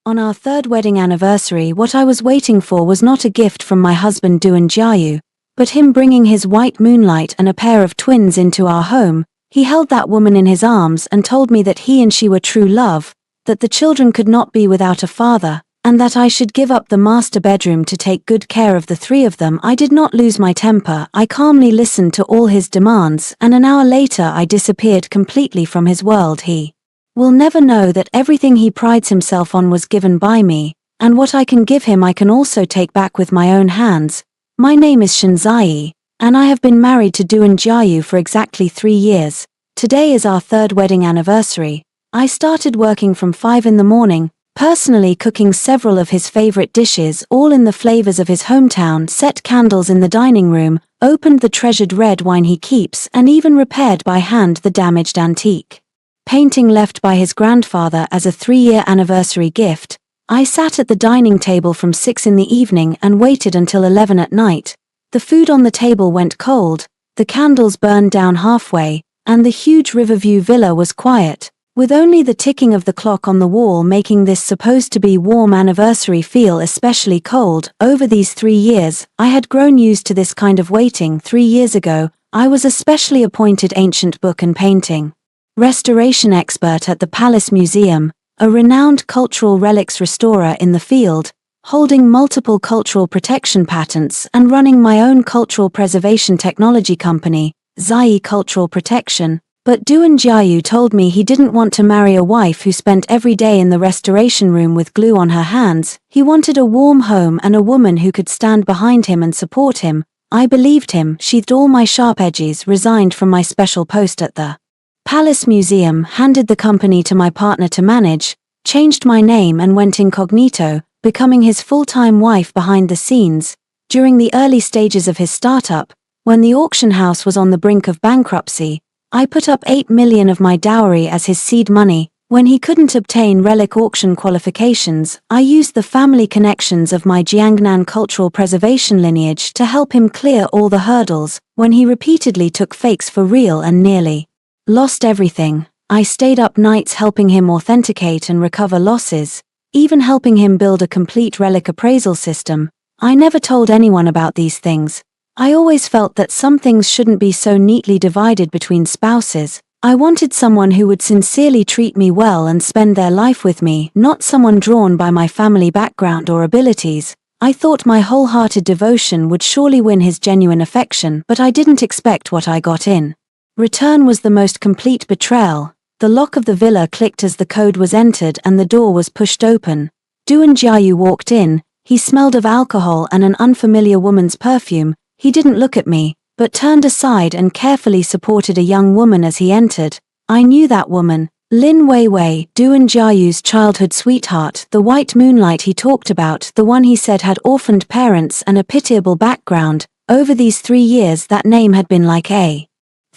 On our third wedding anniversary, what I was waiting for was not a gift from my husband Jayu, but him bringing his white moonlight and a pair of twins into our home. He held that woman in his arms and told me that he and she were true love, that the children could not be without a father, and that I should give up the master bedroom to take good care of the three of them. I did not lose my temper. I calmly listened to all his demands, and an hour later I disappeared completely from his world. He will never know that everything he prides himself on was given by me, and what I can give him I can also take back with my own hands. My name is Shinzai, and I have been married to Jayu for exactly 3 years. Today is our third wedding anniversary. I started working from 5 in the morning, personally cooking several of his favorite dishes, all in the flavors of his hometown, set candles in the dining room, opened the treasured red wine he keeps, and even repaired by hand the damaged antique painting left by his grandfather as a 3-year anniversary gift. I sat at the dining table from 6 in the evening and waited until 11 at night. The food on the table went cold, the candles burned down halfway, and the huge Riverview villa was quiet, with only the ticking of the clock on the wall making this supposed to be warm anniversary feel especially cold. Over these 3 years, I had grown used to this kind of waiting. 3 years ago, I was a specially appointed ancient book and painting restoration expert at the Palace Museum, a renowned cultural relics restorer in the field, holding multiple cultural protection patents and running my own cultural preservation technology company, Zai Cultural Protection. But Jayu told me he didn't want to marry a wife who spent every day in the restoration room with glue on her hands. He wanted a warm home and a woman who could stand behind him and support him. I believed him, sheathed all my sharp edges, resigned from my special post at the Palace Museum, handed the company to my partner to manage, changed my name and went incognito, becoming his full-time wife behind the scenes. During the early stages of his startup, when the auction house was on the brink of bankruptcy, I put up 8 million of my dowry as his seed money. When he couldn't obtain relic auction qualifications, I used the family connections of my Jiangnan cultural preservation lineage to help him clear all the hurdles. When he repeatedly took fakes for real and nearly lost everything, I stayed up nights helping him authenticate and recover losses, even helping him build a complete relic appraisal system. I never told anyone about these things. I always felt that some things shouldn't be so neatly divided between spouses. I wanted someone who would sincerely treat me well and spend their life with me, not someone drawn by my family background or abilities. I thought my wholehearted devotion would surely win his genuine affection, but I didn't expect what I got in return was the most complete betrayal. The lock of the villa clicked as the code was entered and the door was pushed open. Jayu walked in. He smelled of alcohol and an unfamiliar woman's perfume. He didn't look at me, but turned aside and carefully supported a young woman as he entered. I knew that woman, Lin Weiwei, Jayu's childhood sweetheart, the white moonlight he talked about, the one he said had orphaned parents and a pitiable background. Over these 3 years that name had been like a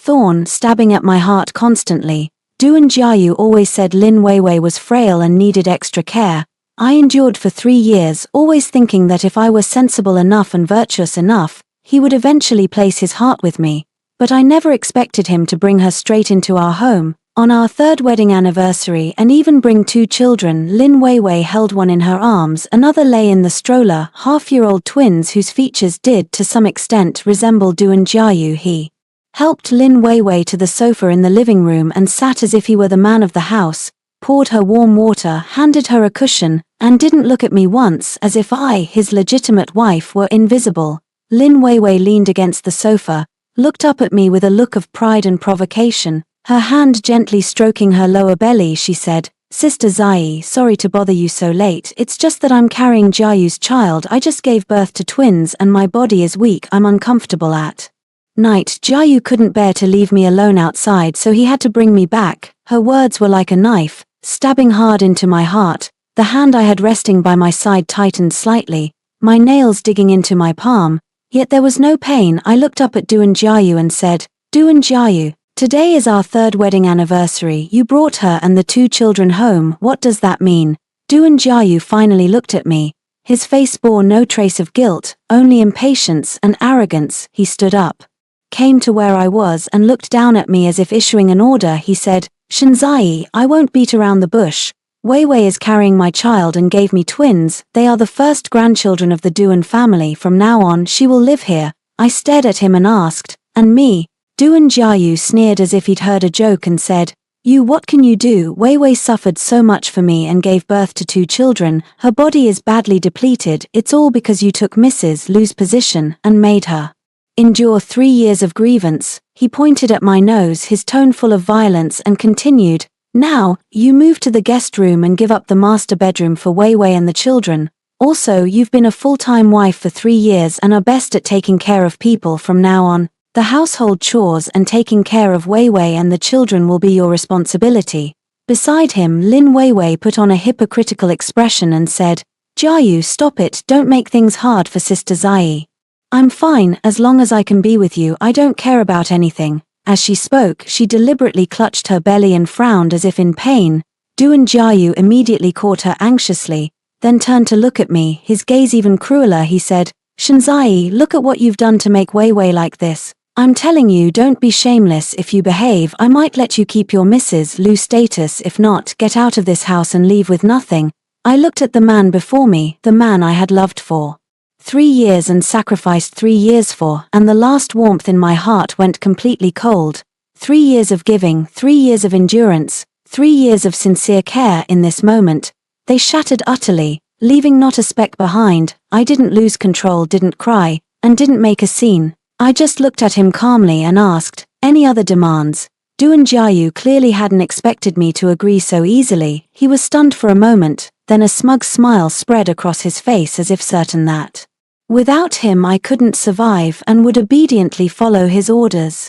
thorn stabbing at my heart constantly. Jayu always said Lin Weiwei was frail and needed extra care. I endured for 3 years, always thinking that if I were sensible enough and virtuous enough, he would eventually place his heart with me. But I never expected him to bring her straight into our home, on our third wedding anniversary, and even bring 2 children. Lin Weiwei held one in her arms, another lay in the stroller, half-year-old twins whose features did to some extent resemble Jayu. He helped Lin Weiwei to the sofa in the living room and sat as if he were the man of the house, poured her warm water, handed her a cushion, and didn't look at me once, as if I, his legitimate wife, were invisible. Lin Weiwei leaned against the sofa, looked up at me with a look of pride and provocation, her hand gently stroking her lower belly. She said, "Sister Zai, sorry to bother you so late, it's just that I'm carrying Jayu's child. I just gave birth to twins and my body is weak. I'm uncomfortable at night. Jayu couldn't bear to leave me alone outside, so he had to bring me back." Her words were like a knife, stabbing hard into my heart. The hand I had resting by my side tightened slightly, my nails digging into my palm. Yet there was no pain. I looked up at Jayu and said, "Jayu, today is our third wedding anniversary. You brought her and the 2 children home. What does that mean?" Jayu finally looked at me. His face bore no trace of guilt, only impatience and arrogance. He stood up, came to where I was and looked down at me as if issuing an order. He said, "Shinzai, I won't beat around the bush. Wei Wei is carrying my child and gave me twins. They are the first grandchildren of the Duan family. From now on she will live here." I stared at him and asked, "And me?" Duan Jiayu sneered as if he'd heard a joke and said, "You, what can you do? Wei Wei suffered so much for me and gave birth to 2 children. Her body is badly depleted. It's all because you took Mrs. Lu's position and made her endure 3 years of grievance." He pointed at my nose, his tone full of violence, and continued, "Now, you move to the guest room and give up the master bedroom for Wei Wei and the children. Also, you've been a full-time wife for 3 years and are best at taking care of people from now on. The household chores and taking care of Wei Wei and the children will be your responsibility." Beside him, Lin Wei Wei put on a hypocritical expression and said, "Jiayu, stop it, don't make things hard for Sister Zai. I'm fine, as long as I can be with you, I don't care about anything." As she spoke, she deliberately clutched her belly and frowned as if in pain. Duan Jiayu immediately caught her anxiously, then turned to look at me, his gaze even crueler. He said, "Shanzai, look at what you've done to make Wei Wei like this. I'm telling you, don't be shameless. If you behave, I might let you keep your Mrs. Lu status. If not, get out of this house and leave with nothing." I looked at the man before me, the man I had loved for 3 years and sacrificed 3 years for, and the last warmth in my heart went completely cold. 3 years of giving, 3 years of endurance, 3 years of sincere care. In this moment, they shattered utterly, leaving not a speck behind. I didn't lose control, didn't cry, and didn't make a scene. I just looked at him calmly and asked, "Any other demands?" Duan Jiayu clearly hadn't expected me to agree so easily. He was stunned for a moment, then a smug smile spread across his face as if certain that without him I couldn't survive and would obediently follow his orders.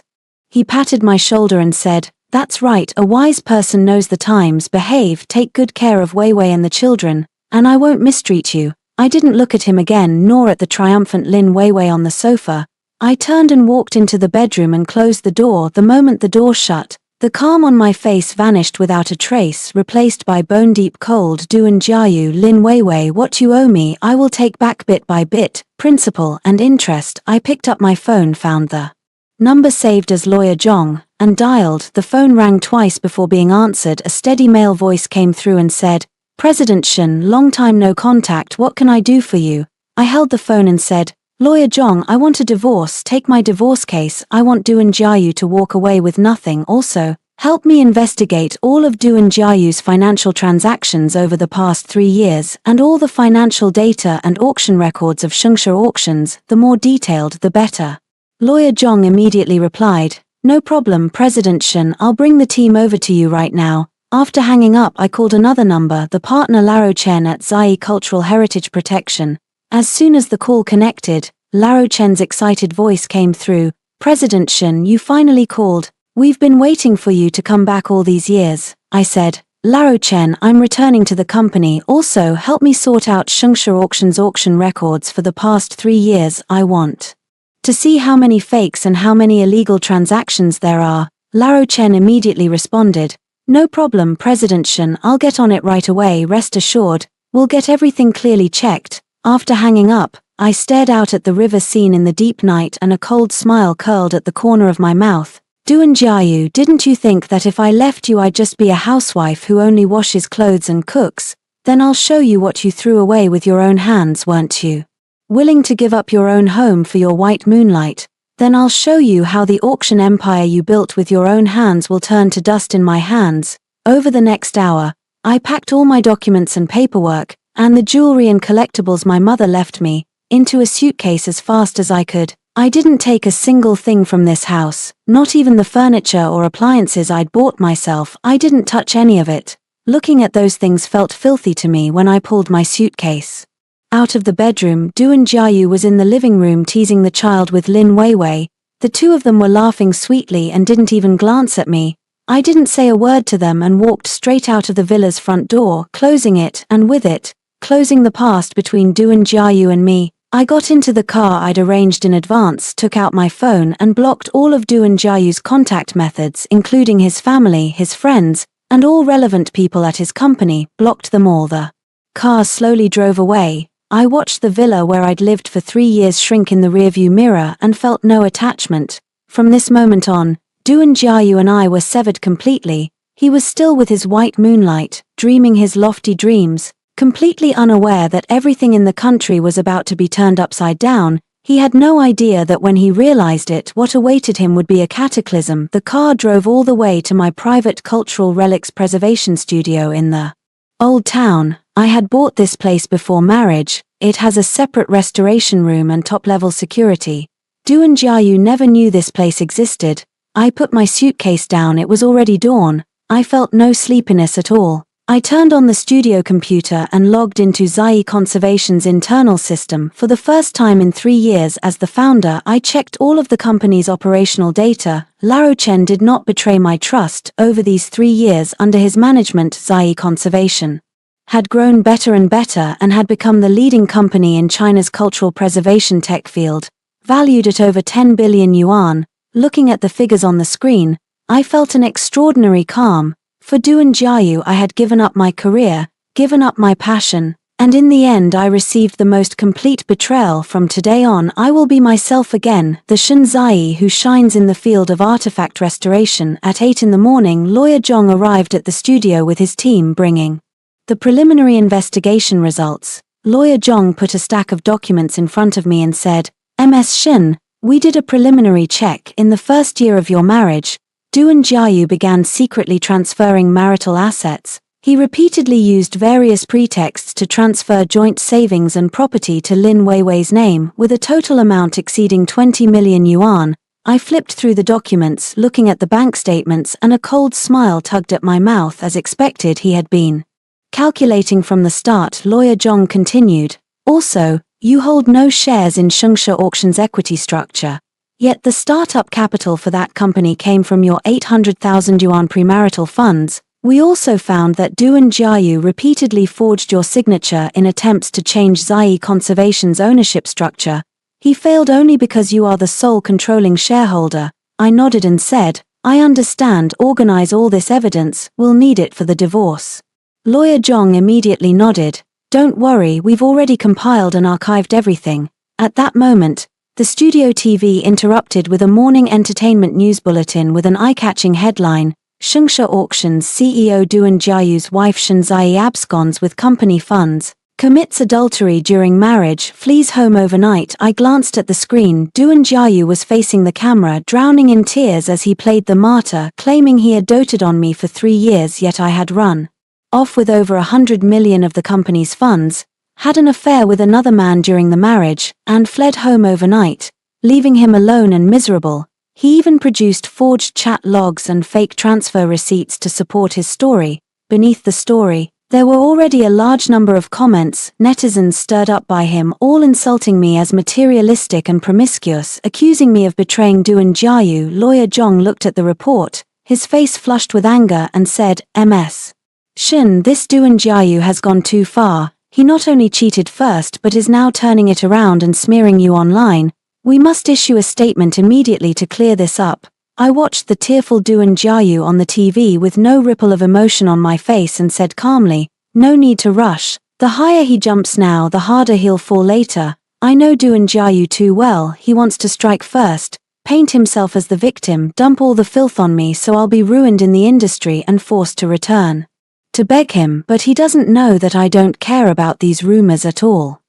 He patted my shoulder and said, "That's right, a wise person knows the times. Behave, take good care of Wei Wei and the children, and I won't mistreat you." I didn't look at him again, nor at the triumphant Lin Wei Wei on the sofa. I turned and walked into the bedroom and closed the door. The moment the door shut, the calm on my face vanished without a trace, replaced by bone-deep cold. "Duan Jiayu, Lin Wei Wei, what you owe me, I will take back bit by bit, principal and interest." I picked up my phone, found the number saved as Lawyer Zhong, and dialed. The phone rang twice before being answered. A steady male voice came through and said, "President Shen, long time no contact, what can I do for you?" I held the phone and said, "Lawyer Zhong, I want a divorce. Take my divorce case. I want Duan Jiayu to walk away with nothing. Also, help me investigate all of Duan Jiayu's financial transactions over the past 3 years and all the financial data and auction records of Shengsha auctions. The more detailed, the better." Lawyer Zhong immediately replied, "No problem, President Shen, I'll bring the team over to you right now." After hanging up, I called another number, the partner Laro Chen at Zai Cultural Heritage Protection. As soon as the call connected, Laro Chen's excited voice came through, "President Shen, you finally called. We've been waiting for you to come back all these years." I said, "Laro Chen, I'm returning to the company. Also, help me sort out Shengsha Auctions auction records for the past 3 years. I want to see how many fakes and how many illegal transactions there are." Laro Chen immediately responded, "No problem, President Shen, I'll get on it right away. Rest assured, we'll get everything clearly checked." After hanging up, I stared out at the river scene in the deep night and a cold smile curled at the corner of my mouth. "Duan Jiayu, didn't you think that if I left you I'd just be a housewife who only washes clothes and cooks? Then I'll show you what you threw away with your own hands, weren't you? Willing to give up your own home for your white moonlight? Then I'll show you how the auction empire you built with your own hands will turn to dust in my hands." Over the next hour, I packed all my documents and paperwork, and the jewelry and collectibles my mother left me, into a suitcase as fast as I could. I didn't take a single thing from this house, not even the furniture or appliances I'd bought myself. I didn't touch any of it. Looking at those things felt filthy to me when I pulled my suitcase out of the bedroom. Duan Jiayu was in the living room teasing the child with Lin Wei Wei. The two of them were laughing sweetly and didn't even glance at me. I didn't say a word to them and walked straight out of the villa's front door, closing it, and with it, closing the past between Duan Jiayu and me. I got into the car I'd arranged in advance, took out my phone and blocked all of Duan Jiayu's contact methods, including his family, his friends, and all relevant people at his company, blocked them all. The car slowly drove away. I watched the villa where I'd lived for 3 years shrink in the rearview mirror and felt no attachment. From this moment on, Duan Jiayu and I were severed completely. He was still with his white moonlight, dreaming his lofty dreams, completely unaware that everything in the country was about to be turned upside down. He had no idea that when he realized it, what awaited him would be a cataclysm. The car drove all the way to my private cultural relics preservation studio in the Old Town. I had bought this place before marriage. It has a separate restoration room and top-level security. Duan Jiayu never knew this place existed. I put my suitcase down. It was already dawn. I felt no sleepiness at all. I turned on the studio computer and logged into Zai Conservation's internal system. For the first time in 3 years as the founder, I checked all of the company's operational data. Lao Chen did not betray my trust. Over these 3 years under his management, Zai Conservation had grown better and better and had become the leading company in China's cultural preservation tech field, valued at over 10 billion yuan. Looking at the figures on the screen, I felt an extraordinary calm. For Duan Jiayu I had given up my career, given up my passion, and in the end I received the most complete betrayal. From today on I will be myself again, the Shen Zai who shines in the field of artifact restoration. At 8 in the morning, Lawyer Zhong arrived at the studio with his team bringing the preliminary investigation results. Lawyer Zhong put a stack of documents in front of me and said, "Ms. Shen, we did a preliminary check. In the first year of your marriage, Duan Jiayu began secretly transferring marital assets. He repeatedly used various pretexts to transfer joint savings and property to Lin Weiwei's name, with a total amount exceeding 20 million yuan. I flipped through the documents, looking at the bank statements, and a cold smile tugged at my mouth. As expected, he had been calculating from the start. Lawyer Zhong continued, "Also, you hold no shares in Shengshe Auction's equity structure. Yet the startup capital for that company came from your 800,000 yuan premarital funds. We also found that Duan Jiayu repeatedly forged your signature in attempts to change Zai Conservation's ownership structure. He failed only because you are the sole controlling shareholder." I nodded and said, "I understand. Organize all this evidence. We'll need it for the divorce." Lawyer Zhong immediately nodded. "Don't worry, we've already compiled and archived everything." At that moment, the studio TV interrupted with a morning entertainment news bulletin with an eye-catching headline: Shengshe Auctions CEO Duan Jiayu's wife Shen Zai absconds with company funds, commits adultery during marriage, flees home overnight. I glanced at the screen. Duan Jiayu was facing the camera, drowning in tears as he played the martyr, claiming he had doted on me for 3 years, yet I had run off with over 100 million of the company's funds, had an affair with another man during the marriage, and fled home overnight, leaving him alone and miserable. He even produced forged chat logs and fake transfer receipts to support his story. Beneath the story, there were already a large number of comments, netizens stirred up by him, all insulting me as materialistic and promiscuous, accusing me of betraying Duan Jiayu. Lawyer Zhong looked at the report, his face flushed with anger, and said, "Ms. Shen, this Duan Jiayu has gone too far. He not only cheated first but is now turning it around and smearing you online. We must issue a statement immediately to clear this up." I watched the tearful Duan Jiayu on the TV with no ripple of emotion on my face and said calmly, "No need to rush. The higher he jumps now, the harder he'll fall later. I know Duan Jiayu too well. He wants to strike first, paint himself as the victim, dump all the filth on me so I'll be ruined in the industry and forced to return to beg him, but he doesn't know that I don't care about these rumors at all.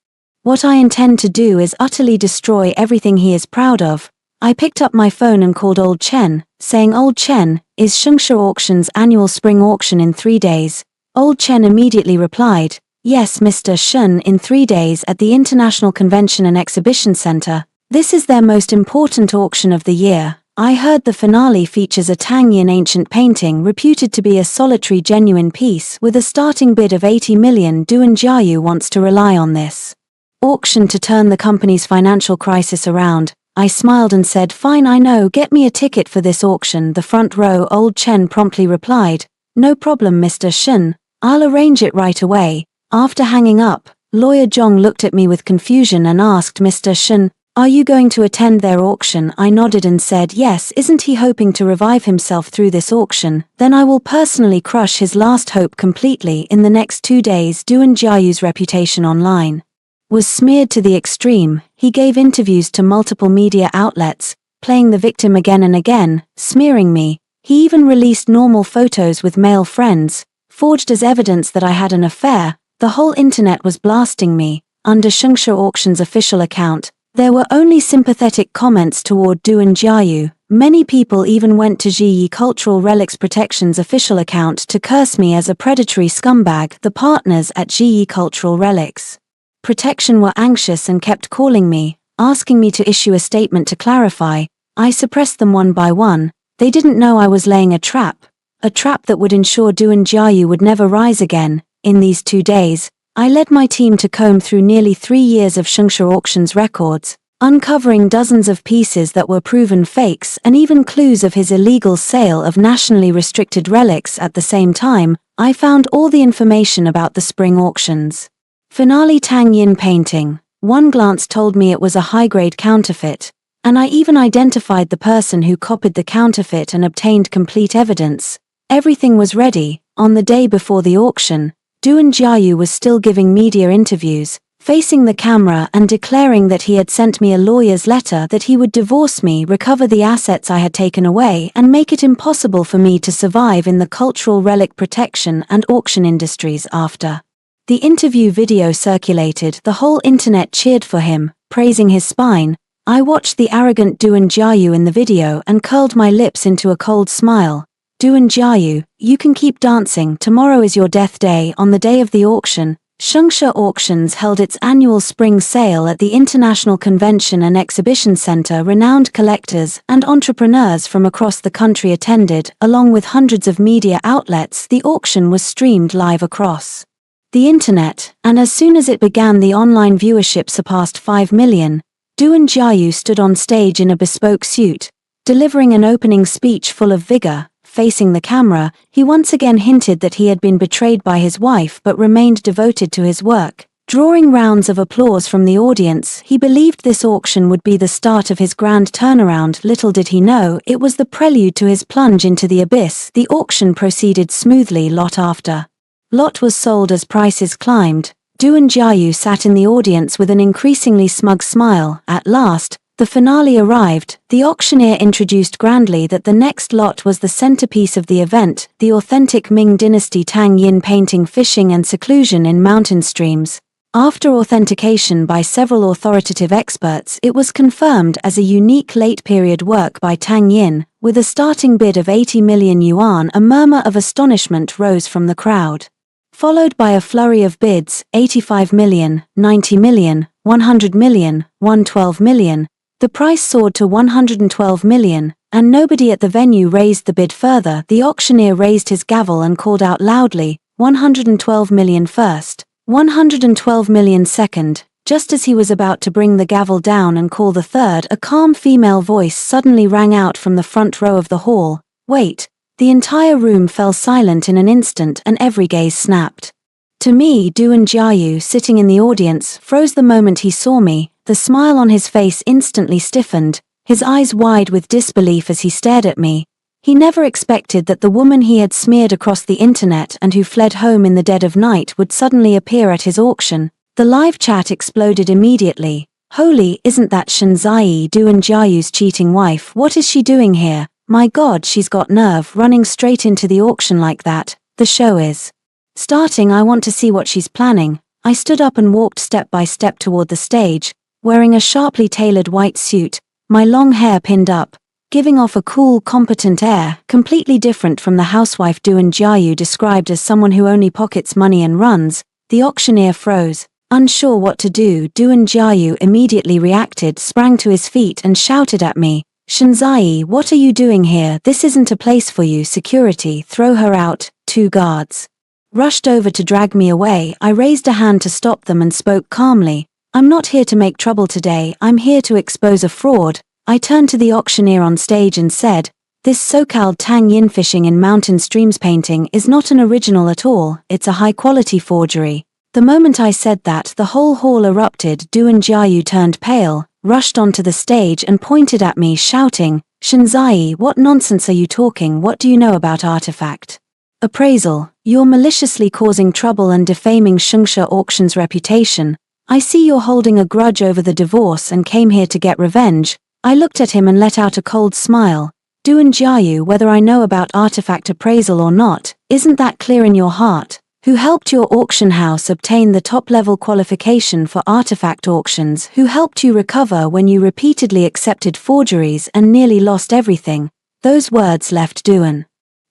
What I intend to do is utterly destroy everything he is proud of." I picked up my phone and called Old Chen, saying, "Old Chen, is Shengshe Auction's annual spring auction in 3 days?" Old Chen immediately replied, "Yes, Mr. Shen, in 3 days at the International Convention and Exhibition Center. This is their most important auction of the year. I heard the finale features a Tangyan ancient painting reputed to be a solitary genuine piece with a starting bid of 80 million. Duan Jiayu wants to rely on this auction to turn the company's financial crisis around." I smiled and said, "Fine, I know, get me a ticket for this auction, the front row." Old Chen promptly replied, "No problem, Mr. Shen, I'll arrange it right away." After hanging up, Lawyer Zhong looked at me with confusion and asked, "Mr. Shen, are you going to attend their auction?" I nodded and said, "Yes, isn't he hoping to revive himself through this auction? Then I will personally crush his last hope completely." In the next 2 days, Duan Jiayu's reputation online was smeared to the extreme. He gave interviews to multiple media outlets, playing the victim again and again, smearing me. He even released normal photos with male friends, forged as evidence that I had an affair. The whole internet was blasting me. Under Shungsha Auction's official account, there were only sympathetic comments toward Duan Jiayu. Many people even went to Jiyi Cultural Relics Protection's official account to curse me as a predatory scumbag. The partners at Jiyi Cultural Relics Protection were anxious and kept calling me, asking me to issue a statement to clarify. I suppressed them one by one. They didn't know I was laying a trap that would ensure Duan Jiayu would never rise again. In these 2 days, I led my team to comb through nearly 3 years of Shungsha Auction's records, uncovering dozens of pieces that were proven fakes and even clues of his illegal sale of nationally restricted relics. At the same time, I found all the information about the spring auctions. Finale Tang Yin painting. One glance told me it was a high-grade counterfeit, and I even identified the person who copied the counterfeit and obtained complete evidence. Everything was ready. On the day before the auction, Duan Jiayu was still giving media interviews, facing the camera and declaring that he had sent me a lawyer's letter that he would divorce me, recover the assets I had taken away, and make it impossible for me to survive in the cultural relic protection and auction industries. After the interview video circulated, the whole internet cheered for him, praising his spine. I watched the arrogant Duan Jiayu in the video and curled my lips into a cold smile. Duan Jiayu, you can keep dancing. Tomorrow is your death day. On the day of the auction, Shungsha Auctions held its annual spring sale at the International Convention and Exhibition Center. Renowned collectors and entrepreneurs from across the country attended, along with hundreds of media outlets. The auction was streamed live across the internet, and as soon as it began, the online viewership surpassed 5 million. Duan Jiayu stood on stage in a bespoke suit, delivering an opening speech full of vigor. Facing the camera, he once again hinted that he had been betrayed by his wife but remained devoted to his work. Drawing rounds of applause from the audience, he believed this auction would be the start of his grand turnaround. Little did he know, it was the prelude to his plunge into the abyss. The auction proceeded smoothly. Lot after lot was sold as prices climbed. Duan Jiayu sat in the audience with an increasingly smug smile. At last, the finale arrived. The auctioneer introduced grandly that the next lot was the centerpiece of the event, the authentic Ming Dynasty Tang Yin painting. Fishing and seclusion in mountain streams. After authentication by several authoritative experts, it was confirmed as a unique late-period work by Tang Yin. With a starting bid of 80 million yuan, a murmur of astonishment rose from the crowd, followed by a flurry of bids: 85 million, 90 million, 100 million, 112 million. The price soared to 112 million, and nobody at the venue raised the bid further. The auctioneer raised his gavel and called out loudly, 112 million first, 112 million second. Just as he was about to bring the gavel down and call the third, a calm female voice suddenly rang out from the front row of the hall, "Wait!" The entire room fell silent in an instant and every gaze snapped to me. Duan Jiayu, sitting in the audience, froze the moment he saw me. The smile on his face instantly stiffened, his eyes wide with disbelief as he stared at me. He never expected that the woman he had smeared across the internet and who fled home in the dead of night would suddenly appear at his auction. The live chat exploded immediately. "Holy, isn't that Shenziyi, Duan Jiayu's cheating wife? What is she doing here? My God, she's got nerve, running straight into the auction like that. The show is starting. I want to see what she's planning." I stood up and walked step by step toward the stage, wearing a sharply tailored white suit, my long hair pinned up, giving off a cool, competent air, completely different from the housewife Duan Jiayu described as someone who only pockets money and runs. The auctioneer froze, unsure what to do. Duan Jiayu immediately reacted, sprang to his feet and shouted at me, "Shenziyi, what are you doing here? This isn't a place for you. Security, throw her out." 2 guards rushed over to drag me away. I raised a hand to stop them and spoke calmly, "I'm not here to make trouble today, I'm here to expose a fraud." I turned to the auctioneer on stage and said, "This so-called Tang Yin fishing in mountain streams painting is not an original at all, it's a high-quality forgery." The moment I said that, the whole hall erupted. Duan Jiayu turned pale, rushed onto the stage and pointed at me shouting, "Shenziyi, what nonsense are you talking? What do you know about artifact appraisal? You're maliciously causing trouble and defaming Shungsha Auction's reputation. I see you're holding a grudge over the divorce and came here to get revenge." I looked at him and let out a cold smile. Duan Jiayu, whether I know about artifact appraisal or not, isn't that clear in your heart? Who helped your auction house obtain the top-level qualification for artifact auctions? Who helped you recover when you repeatedly accepted forgeries and nearly lost everything? Those words left Duan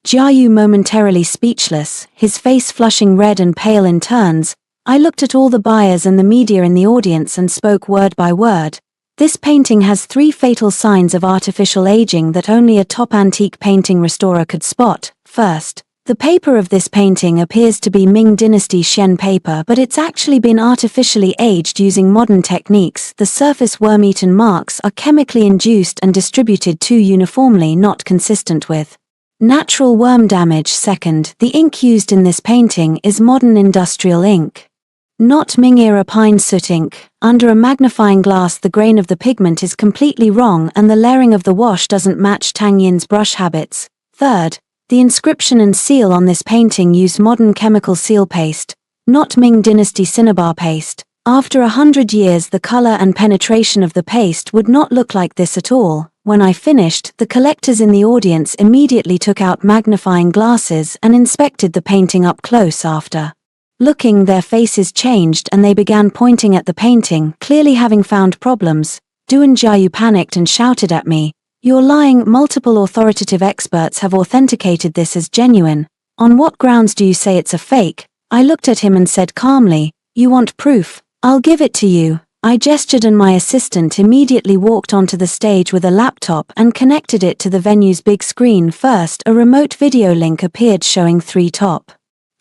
Jiayu momentarily speechless, his face flushing red and pale in turns. I looked at all the buyers and the media in the audience and spoke word by word. This painting has 3 fatal signs of artificial aging that only a top antique painting restorer could spot. First, the paper of this painting appears to be Ming Dynasty Shen paper, but it's actually been artificially aged using modern techniques. The surface worm-eaten marks are chemically induced and distributed too uniformly, not consistent with natural worm damage. Second, the ink used in this painting is modern industrial ink, not Ming-era pine soot ink. Under a magnifying glass, the grain of the pigment is completely wrong and the layering of the wash doesn't match Tang Yin's brush habits. Third, the inscription and seal on this painting used modern chemical seal paste, not Ming Dynasty cinnabar paste. After 100 years, the color and penetration of the paste would not look like this at all. When I finished, the collectors in the audience immediately took out magnifying glasses and inspected the painting up close. After looking, their faces changed and they began pointing at the painting, clearly having found problems. Duan Jiayu panicked and shouted at me, "You're lying! Multiple authoritative experts have authenticated this as genuine. On what grounds do you say it's a fake?" I looked at him and said calmly, "You want proof? I'll give it to you." I gestured and my assistant immediately walked onto the stage with a laptop and connected it to the venue's big screen. First, a remote video link appeared showing 3 top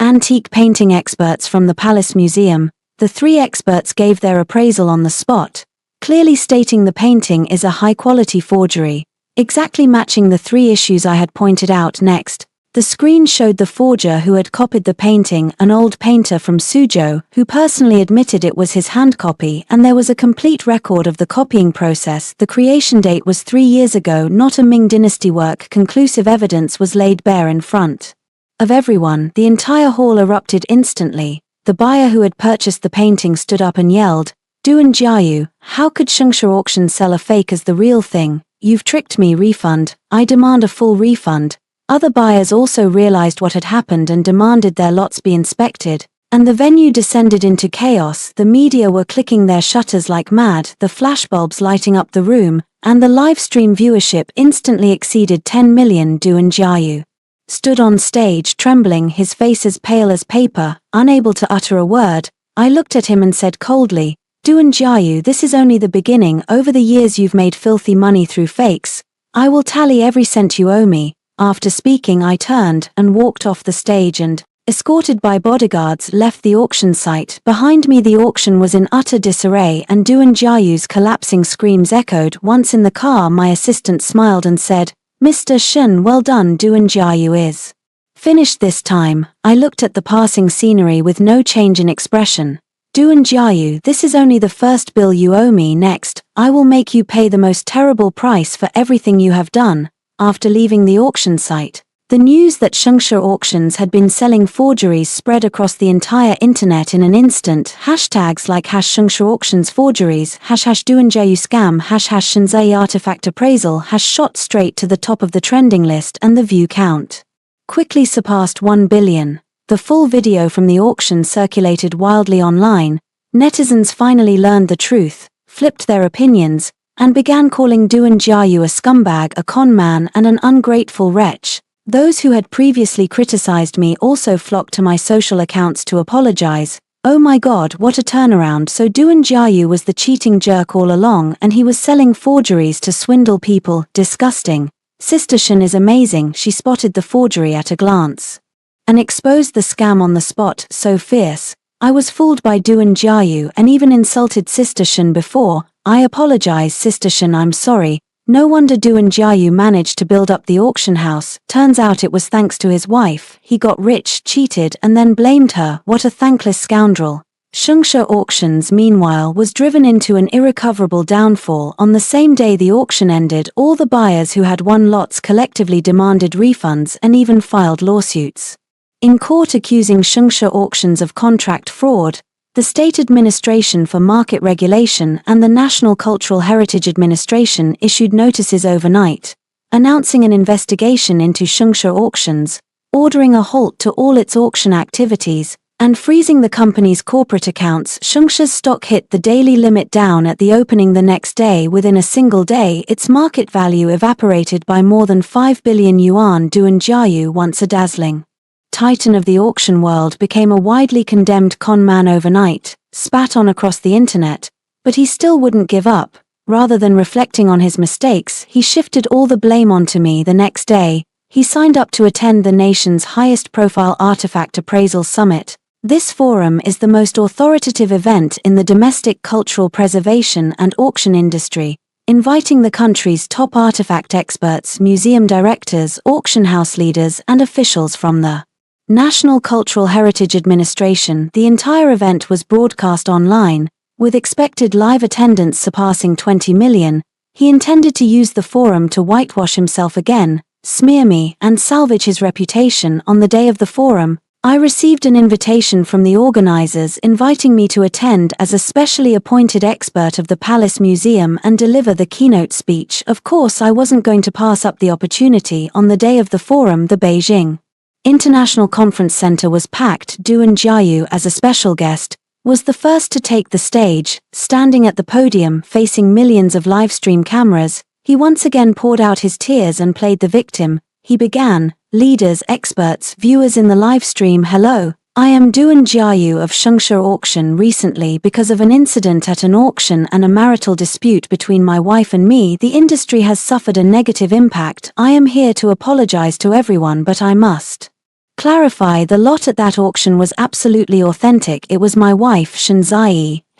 antique painting experts from the Palace Museum. The 3 experts gave their appraisal on the spot, clearly stating the painting is a high-quality forgery, exactly matching the 3 issues I had pointed out. Next, the screen showed the forger who had copied the painting, an old painter from Suzhou, who personally admitted it was his hand copy, and there was a complete record of the copying process. The creation date was 3 years ago, not a Ming Dynasty work. Conclusive evidence was laid bare in front of everyone. The entire hall erupted instantly. The buyer who had purchased the painting stood up and yelled, "Duan Jiayu, how could Shengsha Auction sell a fake as the real thing? You've tricked me! Refund! I demand a full refund!" Other buyers also realized what had happened and demanded their lots be inspected, and the venue descended into chaos. The media were clicking their shutters like mad, the flashbulbs lighting up the room, and the live stream viewership instantly exceeded 10 million. Duan Jiayu stood on stage trembling, his face as pale as paper, unable to utter a word. I looked at him and said coldly, "Duan Jiayu, this is only the beginning. Over the years you've made filthy money through fakes. I will tally every cent you owe me." After speaking, I turned and walked off the stage and, escorted by bodyguards, left the auction site. Behind me the auction was in utter disarray and Duan Jiayu's collapsing screams echoed. Once in the car, my assistant smiled and said, "Mr. Shen, well done. Duan Jiayu is finished this time." I looked at the passing scenery with no change in expression. "Duan Jiayu, this is only the first bill you owe me. Next, I will make you pay the most terrible price for everything you have done." After leaving the auction site, the news that Shengsha Auctions had been selling forgeries spread across the entire internet in an instant. Hashtags like #Shengsha Auctions forgeries, #Duan Jiayu scam, #Shenzai artifact appraisal shot straight to the top of the trending list, and the view count quickly surpassed 1 billion. The full video from the auction circulated wildly online. Netizens finally learned the truth, flipped their opinions, and began calling Duan Jiayu a scumbag, a con man, and an ungrateful wretch. Those who had previously criticized me also flocked to my social accounts to apologize. Oh my god, what a turnaround! So Duan Jiayu was the cheating jerk all along and he was selling forgeries to swindle people. Disgusting. Sister Shen is amazing, she spotted the forgery at a glance and exposed the scam on the spot. So fierce. I was fooled by Duan Jiayu and even insulted Sister Shen before. I apologize, Sister Shen, I'm sorry. No wonder Duan Jiayu managed to build up the auction house. Turns out it was thanks to his wife. He got rich, cheated, and then blamed her. What a thankless scoundrel. Shengsha Auctions, meanwhile, was driven into an irrecoverable downfall. On the same day the auction ended, all the buyers who had won lots collectively demanded refunds and even filed lawsuits in court accusing Shengsha Auctions of contract fraud. The State Administration for Market Regulation and the National Cultural Heritage Administration issued notices overnight. announcing an investigation into Shungsha Auctions, ordering a halt to all its auction activities, and freezing the company's corporate accounts. Shungsha's stock hit the daily limit down at the opening the next day. Within a single day, its market value evaporated by more than 5 billion yuan. Duan Jiayu, once a dazzling titan of the auction world, became a widely condemned con man overnight, spat on across the internet, but he still wouldn't give up. Rather than reflecting on his mistakes, he shifted all the blame onto me. The next day, he signed up to attend the nation's highest-profile artifact appraisal summit. This forum is the most authoritative event in the domestic cultural preservation and auction industry, inviting the country's top artifact experts, museum directors, auction house leaders, and officials from the National Cultural Heritage Administration. The entire event was broadcast online, with expected live attendance surpassing 20 million. He intended to use the forum to whitewash himself again, smear me, and salvage his reputation. On the day of the forum, I received an invitation from the organizers inviting me to attend as a specially appointed expert of the Palace Museum and deliver the keynote speech. Of course, I wasn't going to pass up the opportunity. On the day of the forum, the Beijing International Conference Center was packed. Duan Jiayu, as a special guest, was the first to take the stage. Standing at the podium facing millions of livestream cameras, he once again poured out his tears and played the victim. He began, "Leaders, experts, viewers in the live stream, hello. I am Duan Jiayu of Shungsha Auction. Recently, because of an incident at an auction and a marital dispute between my wife and me, the industry has suffered a negative impact. I am here to apologize to everyone, but I must clarify, the lot at that auction was absolutely authentic. It was my wife, Shen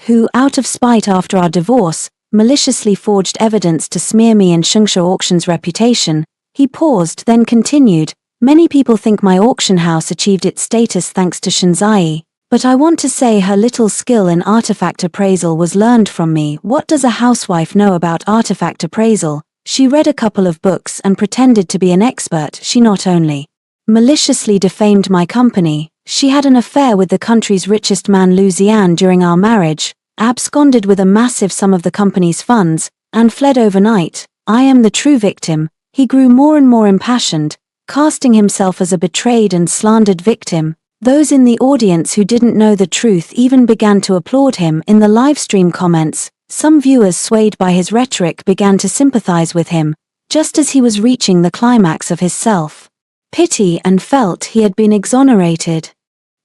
who, out of spite after our divorce, maliciously forged evidence to smear me and Shungsha Auction's reputation." He paused, then continued, "Many people think my auction house achieved its status thanks to Shen, but I want to say her little skill in artifact appraisal was learned from me. What does a housewife know about artifact appraisal? She read a couple of books and pretended to be an expert. She not only maliciously defamed my company, she had an affair with the country's richest man Lu Zian during our marriage, absconded with a massive sum of the company's funds, and fled overnight. I am the true victim." He grew more and more impassioned, casting himself as a betrayed and slandered victim. Those in the audience who didn't know the truth even began to applaud him. In the livestream comments, some viewers swayed by his rhetoric began to sympathize with him, just as he was reaching the climax of his self-pity and felt he had been exonerated.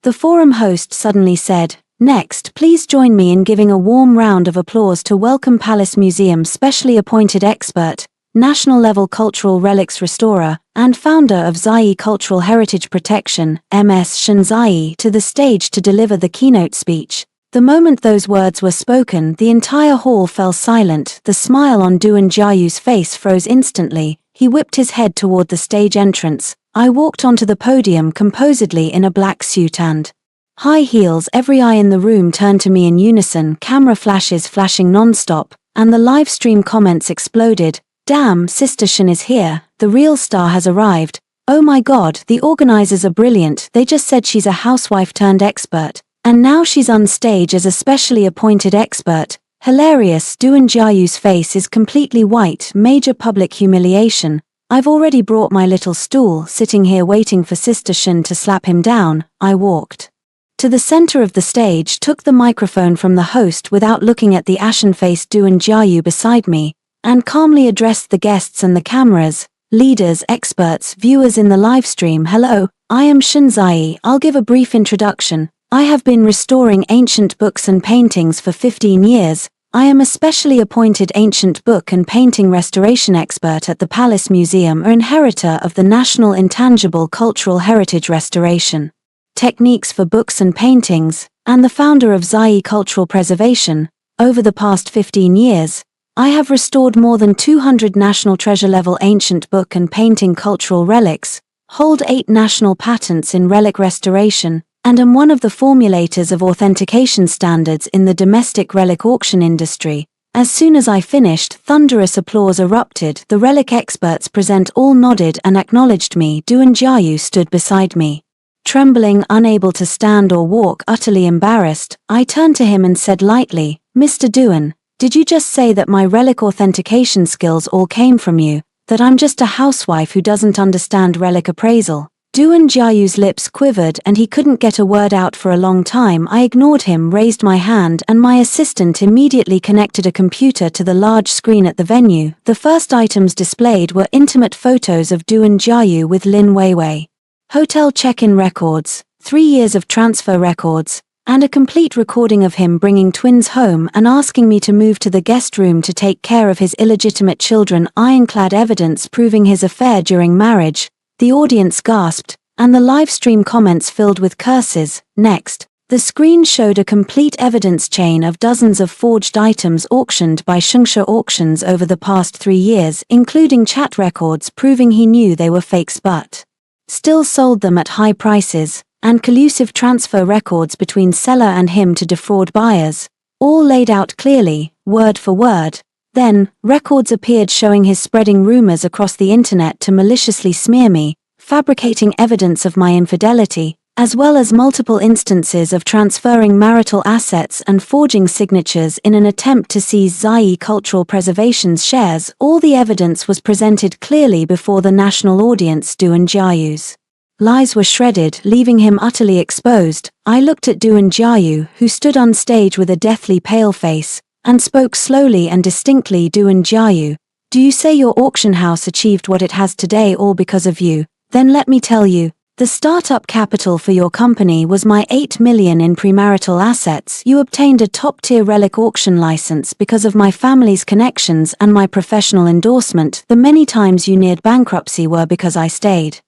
The forum host suddenly said, "Next, please join me in giving a warm round of applause to welcome Palace Museum specially appointed expert, national-level cultural relics restorer, and founder of Zai Cultural Heritage Protection, MS Shen Zai, to the stage to deliver the keynote speech." The moment those words were spoken, the entire hall fell silent. The smile on Duan Jiayu's face froze instantly. He whipped his head toward the stage entrance. I walked onto the podium composedly in a black suit and high heels. Every eye in the room turned to me in unison, camera flashes flashing non-stop, and the live stream comments exploded. "Damn, Sister Shen is here, the real star has arrived. Oh my god, the organizers are brilliant. They just said she's a housewife turned expert, and now she's on stage as a specially appointed expert. Hilarious." Duan Jiayu's face is completely white, major public humiliation. "I've already brought my little stool, sitting here waiting for Sister Shen to slap him down." I walked to the center of the stage, took the microphone from the host without looking at the ashen-faced Duan Jiayu beside me, and calmly addressed the guests and the cameras. "Leaders, experts, viewers in the livestream, hello, I am Shen Zai. I'll give a brief introduction. I have been restoring ancient books and paintings for 15 years. I am a specially appointed ancient book and painting restoration expert at the Palace Museum, an inheritor of the National Intangible Cultural Heritage Restoration techniques for books and paintings, and the founder of Zai Cultural Preservation. Over the past 15 years, I have restored more than 200 national treasure-level ancient book and painting cultural relics, hold 8 national patents in relic restoration, and am one of the formulators of authentication standards in the domestic relic auction industry." As soon as I finished, thunderous applause erupted. The relic experts present all nodded and acknowledged me. Duan Jiayu stood beside me, trembling, unable to stand or walk, utterly embarrassed. I turned to him and said lightly, "Mr. Duan, did you just say that my relic authentication skills all came from you?" That I'm just a housewife who doesn't understand relic appraisal. Doan Jiayu's lips quivered and he couldn't get a word out for a long time. I ignored him, raised my hand, and my assistant immediately connected a computer to the large screen at the venue. The first items displayed were intimate photos of Doan Jiayu with Lin Weiwei. Hotel check-in records, 3 years of transfer records, and a complete recording of him bringing twins home and asking me to move to the guest room to take care of his illegitimate children. Ironclad evidence proving his affair during marriage. The audience gasped, and the live stream comments filled with curses. Next, the screen showed a complete evidence chain of dozens of forged items auctioned by Shengshe Auctions over the past 3 years, including chat records proving he knew they were fakes but still sold them at high prices, and collusive transfer records between seller and him to defraud buyers, all laid out clearly, word for word. Then, records appeared showing his spreading rumors across the internet to maliciously smear me, fabricating evidence of my infidelity, as well as multiple instances of transferring marital assets and forging signatures in an attempt to seize Zai Cultural Preservation's shares. All the evidence was presented clearly before the national audience. Doan Jiayu's lies were shredded, leaving him utterly exposed. I looked at Doan Jiayu, who stood on stage with a deathly pale face, and spoke slowly and distinctly. Doan Jiayu, do you say your auction house achieved what it has today all because of you? Then let me tell you, the startup capital for your company was my 8 million in premarital assets. You obtained a top-tier relic auction license because of my family's connections and my professional endorsement. The many times you neared bankruptcy were because I stayed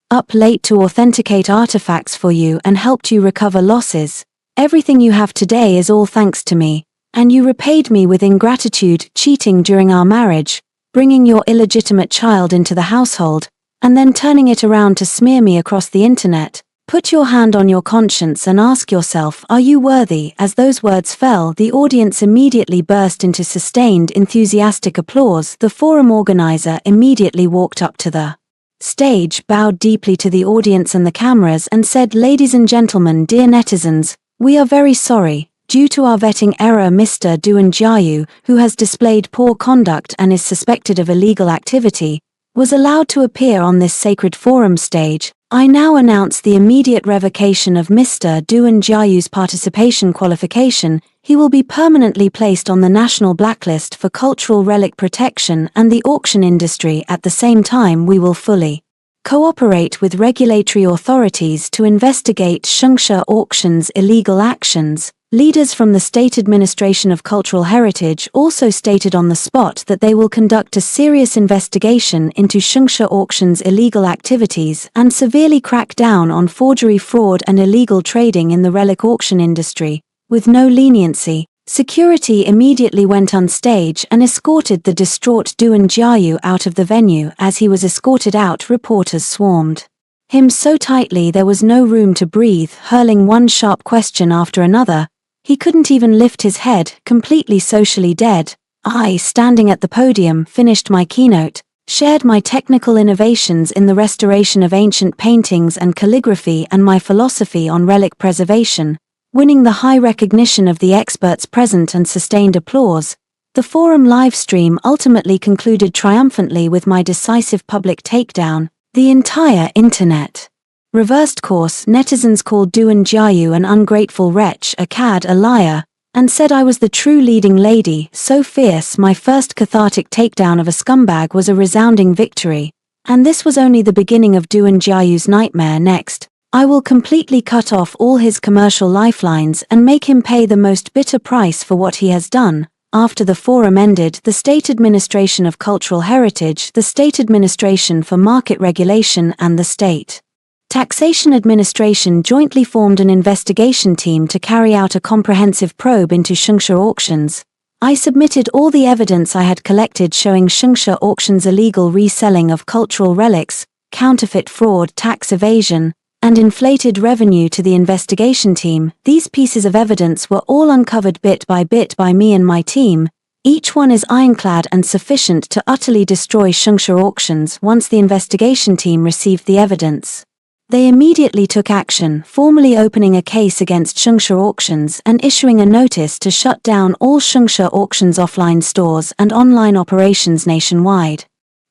up late to authenticate artifacts for you and helped you recover losses. Everything you have today is all thanks to me, and you repaid me with ingratitude, cheating during our marriage, bringing your illegitimate child into the household, and then turning it around to smear me across the internet. Put your hand on your conscience and ask yourself, are you worthy? As those words fell, the audience immediately burst into sustained, enthusiastic applause. The forum organizer immediately walked up to the stage, bowed deeply to the audience and the cameras, and said, ladies and gentlemen, dear netizens, we are very sorry. Due to our vetting error, Mr. Doan Jiayu, who has displayed poor conduct and is suspected of illegal activity, was allowed to appear on this sacred forum stage. I now announce the immediate revocation of Mr. Doan Jiayu's participation qualification. He will be permanently placed on the national blacklist for cultural relic protection and the auction industry. At the same time, we will fully cooperate with regulatory authorities to investigate Shengshe Auctions' illegal actions. Leaders from the State Administration of Cultural Heritage also stated on the spot that they will conduct a serious investigation into Shengshe Auctions' illegal activities and severely crack down on forgery, fraud and illegal trading in the relic auction industry. With no leniency, security immediately went on stage and escorted the distraught Doan Jiayu out of the venue. As he was escorted out, reporters swarmed him so tightly there was no room to breathe, hurling one sharp question after another. He couldn't even lift his head, completely socially dead. I, standing at the podium, finished my keynote, shared my technical innovations in the restoration of ancient paintings and calligraphy and my philosophy on relic preservation, winning the high recognition of the experts present and sustained applause. The forum live stream ultimately concluded triumphantly with my decisive public takedown. The entire internet reversed course. Netizens called Doan Jiayu an ungrateful wretch, a cad, a liar, and said I was the true leading lady. So fierce, my first cathartic takedown of a scumbag was a resounding victory. And this was only the beginning of Doan Jiayu's nightmare. Next, I will completely cut off all his commercial lifelines and make him pay the most bitter price for what he has done. After the forum ended, the State Administration of Cultural Heritage, the State Administration for Market Regulation and the State Taxation Administration jointly formed an investigation team to carry out a comprehensive probe into Shengshe Auctions. I submitted all the evidence I had collected showing Shengshe Auctions' illegal reselling of cultural relics, counterfeit fraud, tax evasion, and inflated revenue to the investigation team. These pieces of evidence were all uncovered bit by me and my team. Each one is ironclad and sufficient to utterly destroy Shengshe Auctions. Once the investigation team received the evidence, they immediately took action, formally opening a case against Shengshe Auctions and issuing a notice to shut down all Shengshe Auctions offline stores and online operations nationwide.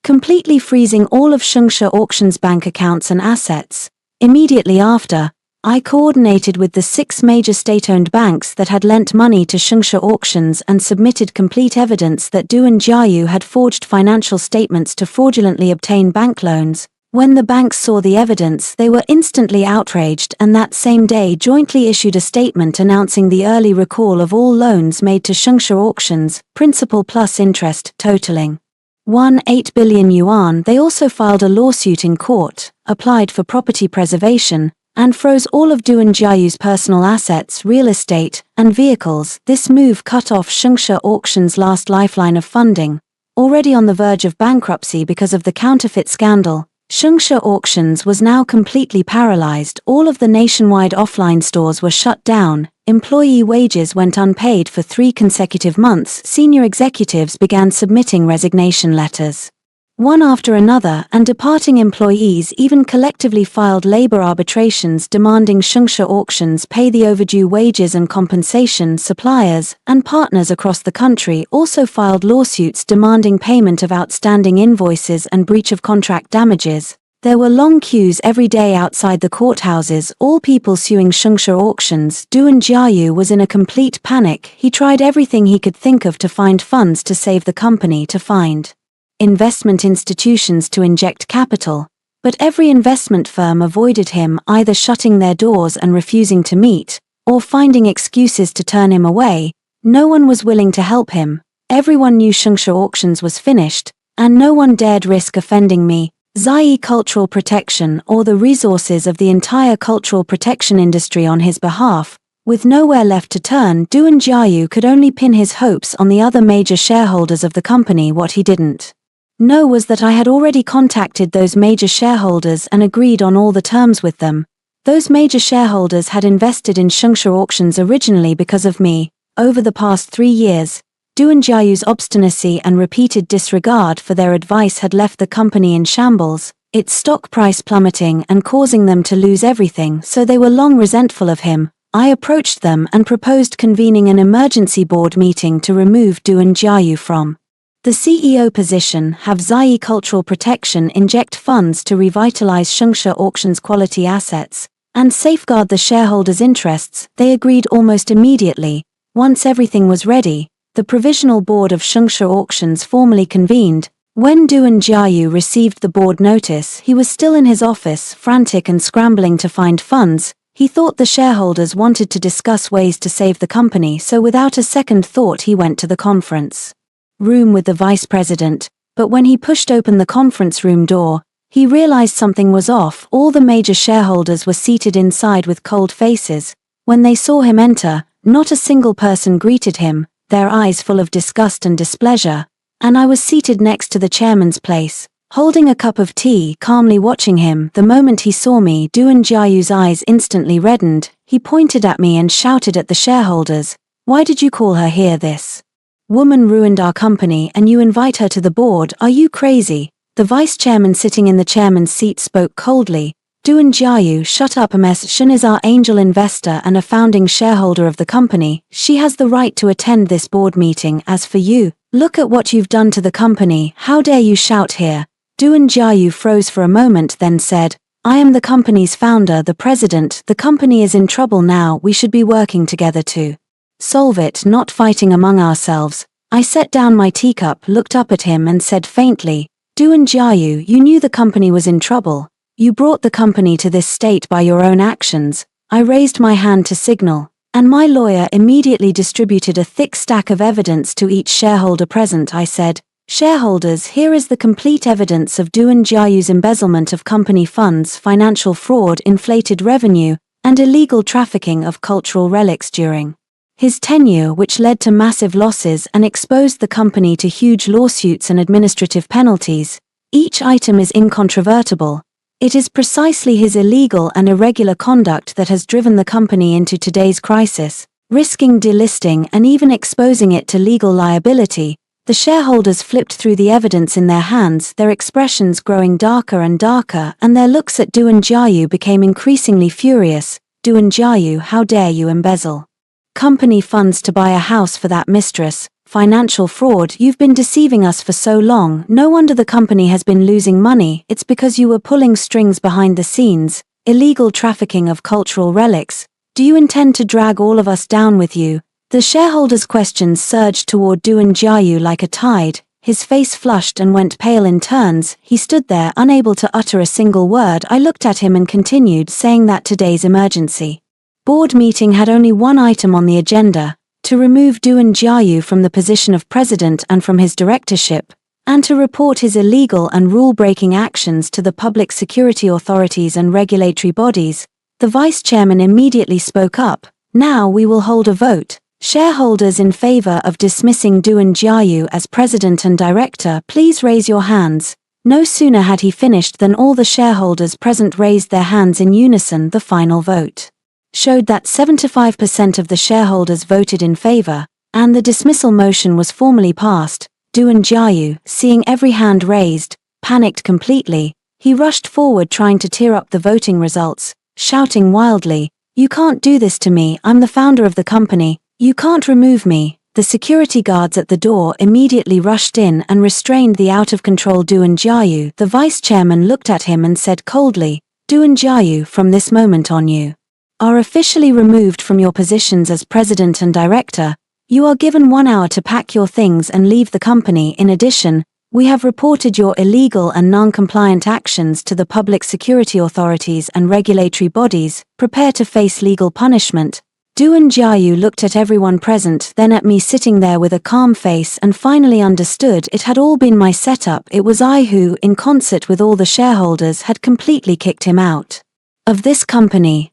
completely freezing all of Shungsha Auctions' bank accounts and assets. Immediately after, I coordinated with the 6 major state-owned banks that had lent money to Shungsha Auctions and submitted complete evidence that Du and Jiayu had forged financial statements to fraudulently obtain bank loans. When the banks saw the evidence, they were instantly outraged and that same day jointly issued a statement announcing the early recall of all loans made to Shungsha Auctions, principal plus interest, totaling 1.8 billion yuan. They also filed a lawsuit in court, applied for property preservation, and froze all of Du and Jiayu's personal assets, real estate, and vehicles. This move cut off Shungsha Auctions' last lifeline of funding. Already on the verge of bankruptcy because of the counterfeit scandal, Shungsha Auctions was now completely paralyzed. All of the nationwide offline stores were shut down, employee wages went unpaid for 3 consecutive months. Senior executives began submitting resignation letters, one after another, and departing employees even collectively filed labor arbitrations demanding Shungsha Auctions pay the overdue wages and compensation. Suppliers and partners across the country also filed lawsuits demanding payment of outstanding invoices and breach of contract damages. There were long queues every day outside the courthouses, all people suing Shungsha Auctions. Du and Jiayu was in a complete panic. He tried everything he could think of to find funds to save the company, to find investment institutions to inject capital, but every investment firm avoided him, either shutting their doors and refusing to meet, or finding excuses to turn him away. No one was willing to help him. Everyone knew Shungsha Auctions was finished, and no one dared risk offending me, Zai Cultural Protection, or the resources of the entire cultural protection industry on his behalf. With nowhere left to turn, Du and Jiayu could only pin his hopes on the other major shareholders of the company. What he didn't know was that I had already contacted those major shareholders and agreed on all the terms with them. Those major shareholders had invested in Shungsha Auctions originally because of me. Over the past 3 years, Du and Jiayu's obstinacy and repeated disregard for their advice had left the company in shambles, its stock price plummeting and causing them to lose everything, so they were long resentful of him. I approached them and proposed convening an emergency board meeting to remove Du and Jiayu from the CEO position, have Zai Cultural Protection inject funds to revitalize Shungsha Auctions' quality assets, and safeguard the shareholders' interests. They agreed almost immediately. Once everything was ready, the provisional board of Shungsha Auctions formally convened. When Du and Jiayu received the board notice, he was still in his office, frantic and scrambling to find funds. He thought the shareholders wanted to discuss ways to save the company, so without a second thought he went to the conference room with the vice president. But when he pushed open the conference room door, he realized something was off. All the major shareholders were seated inside with cold faces. When they saw him enter, not a single person greeted him, their eyes full of disgust and displeasure. And I was seated next to the chairman's place, holding a cup of tea, calmly watching him. The moment he saw me, Du and Jiayu's eyes instantly reddened. He pointed at me and shouted at the shareholders, "Why did you call her here? This woman ruined our company and you invite her to the board? Are you crazy?" The vice chairman sitting in the chairman's seat spoke coldly. Du and Jiayu, shut up. Ms. Shen is our angel investor and a founding shareholder of the company. She has the right to attend this board meeting. As for you, look at what you've done to the company. How dare you shout here? Du and Jiayu froze for a moment, then said, "I am the company's founder, the president. The company is in trouble now. We should be working together to solve it, not fighting among ourselves." I set down my teacup, looked up at him and said faintly, "Du and Jiayu, you knew the company was in trouble. You brought the company to this state by your own actions." I raised my hand to signal, and my lawyer immediately distributed a thick stack of evidence to each shareholder present. I said, "Shareholders, here is the complete evidence of Du and Jiayu's embezzlement of company funds, financial fraud, inflated revenue, and illegal trafficking of cultural relics during his tenure, which led to massive losses and exposed the company to huge lawsuits and administrative penalties. Each item is incontrovertible. It is precisely his illegal and irregular conduct that has driven the company into today's crisis, risking delisting and even exposing it to legal liability." The shareholders flipped through the evidence in their hands, their expressions growing darker and darker, and their looks at Du and Jiayu became increasingly furious. "Du and Jiayu, how dare you embezzle company funds to buy a house for that mistress, financial fraud. You've been deceiving us for so long. No wonder the company has been losing money. It's because you were pulling strings behind the scenes. Illegal trafficking of cultural relics. Do you intend to drag all of us down with you? The shareholders' questions surged toward Duan Jiayu like a tide. His face flushed and went pale in turns. He stood there, unable to utter a single word. I looked at him and continued, saying that today's emergency board meeting had only one item on the agenda: to remove Duan Jiayu from the position of president and from his directorship, and to report his illegal and rule-breaking actions to the public security authorities and regulatory bodies. The vice chairman immediately spoke up. Now we will hold a vote. Shareholders in favor of dismissing Duan Jiayu as president and director, please raise your hands. No sooner had he finished than all the shareholders present raised their hands in unison. The final vote showed that 75% of the shareholders voted in favor, and the dismissal motion was formally passed. Duan Jiayu, seeing every hand raised, panicked completely. He rushed forward trying to tear up the voting results, shouting wildly, "You can't do this to me, I'm the founder of the company, you can't remove me." The security guards at the door immediately rushed in and restrained the out-of-control Duan Jiayu. The vice chairman looked at him and said coldly, "Duan Jiayu, from this moment on you are officially removed from your positions as president and director. You are given 1 hour to pack your things and leave the company. In addition, we have reported your illegal and non-compliant actions to the public security authorities and regulatory bodies. Prepare to face legal punishment." Duan Jiayu looked at everyone present, then at me sitting there with a calm face, and finally understood it had all been my setup. It was I who, in concert with all the shareholders, had completely kicked him out of this company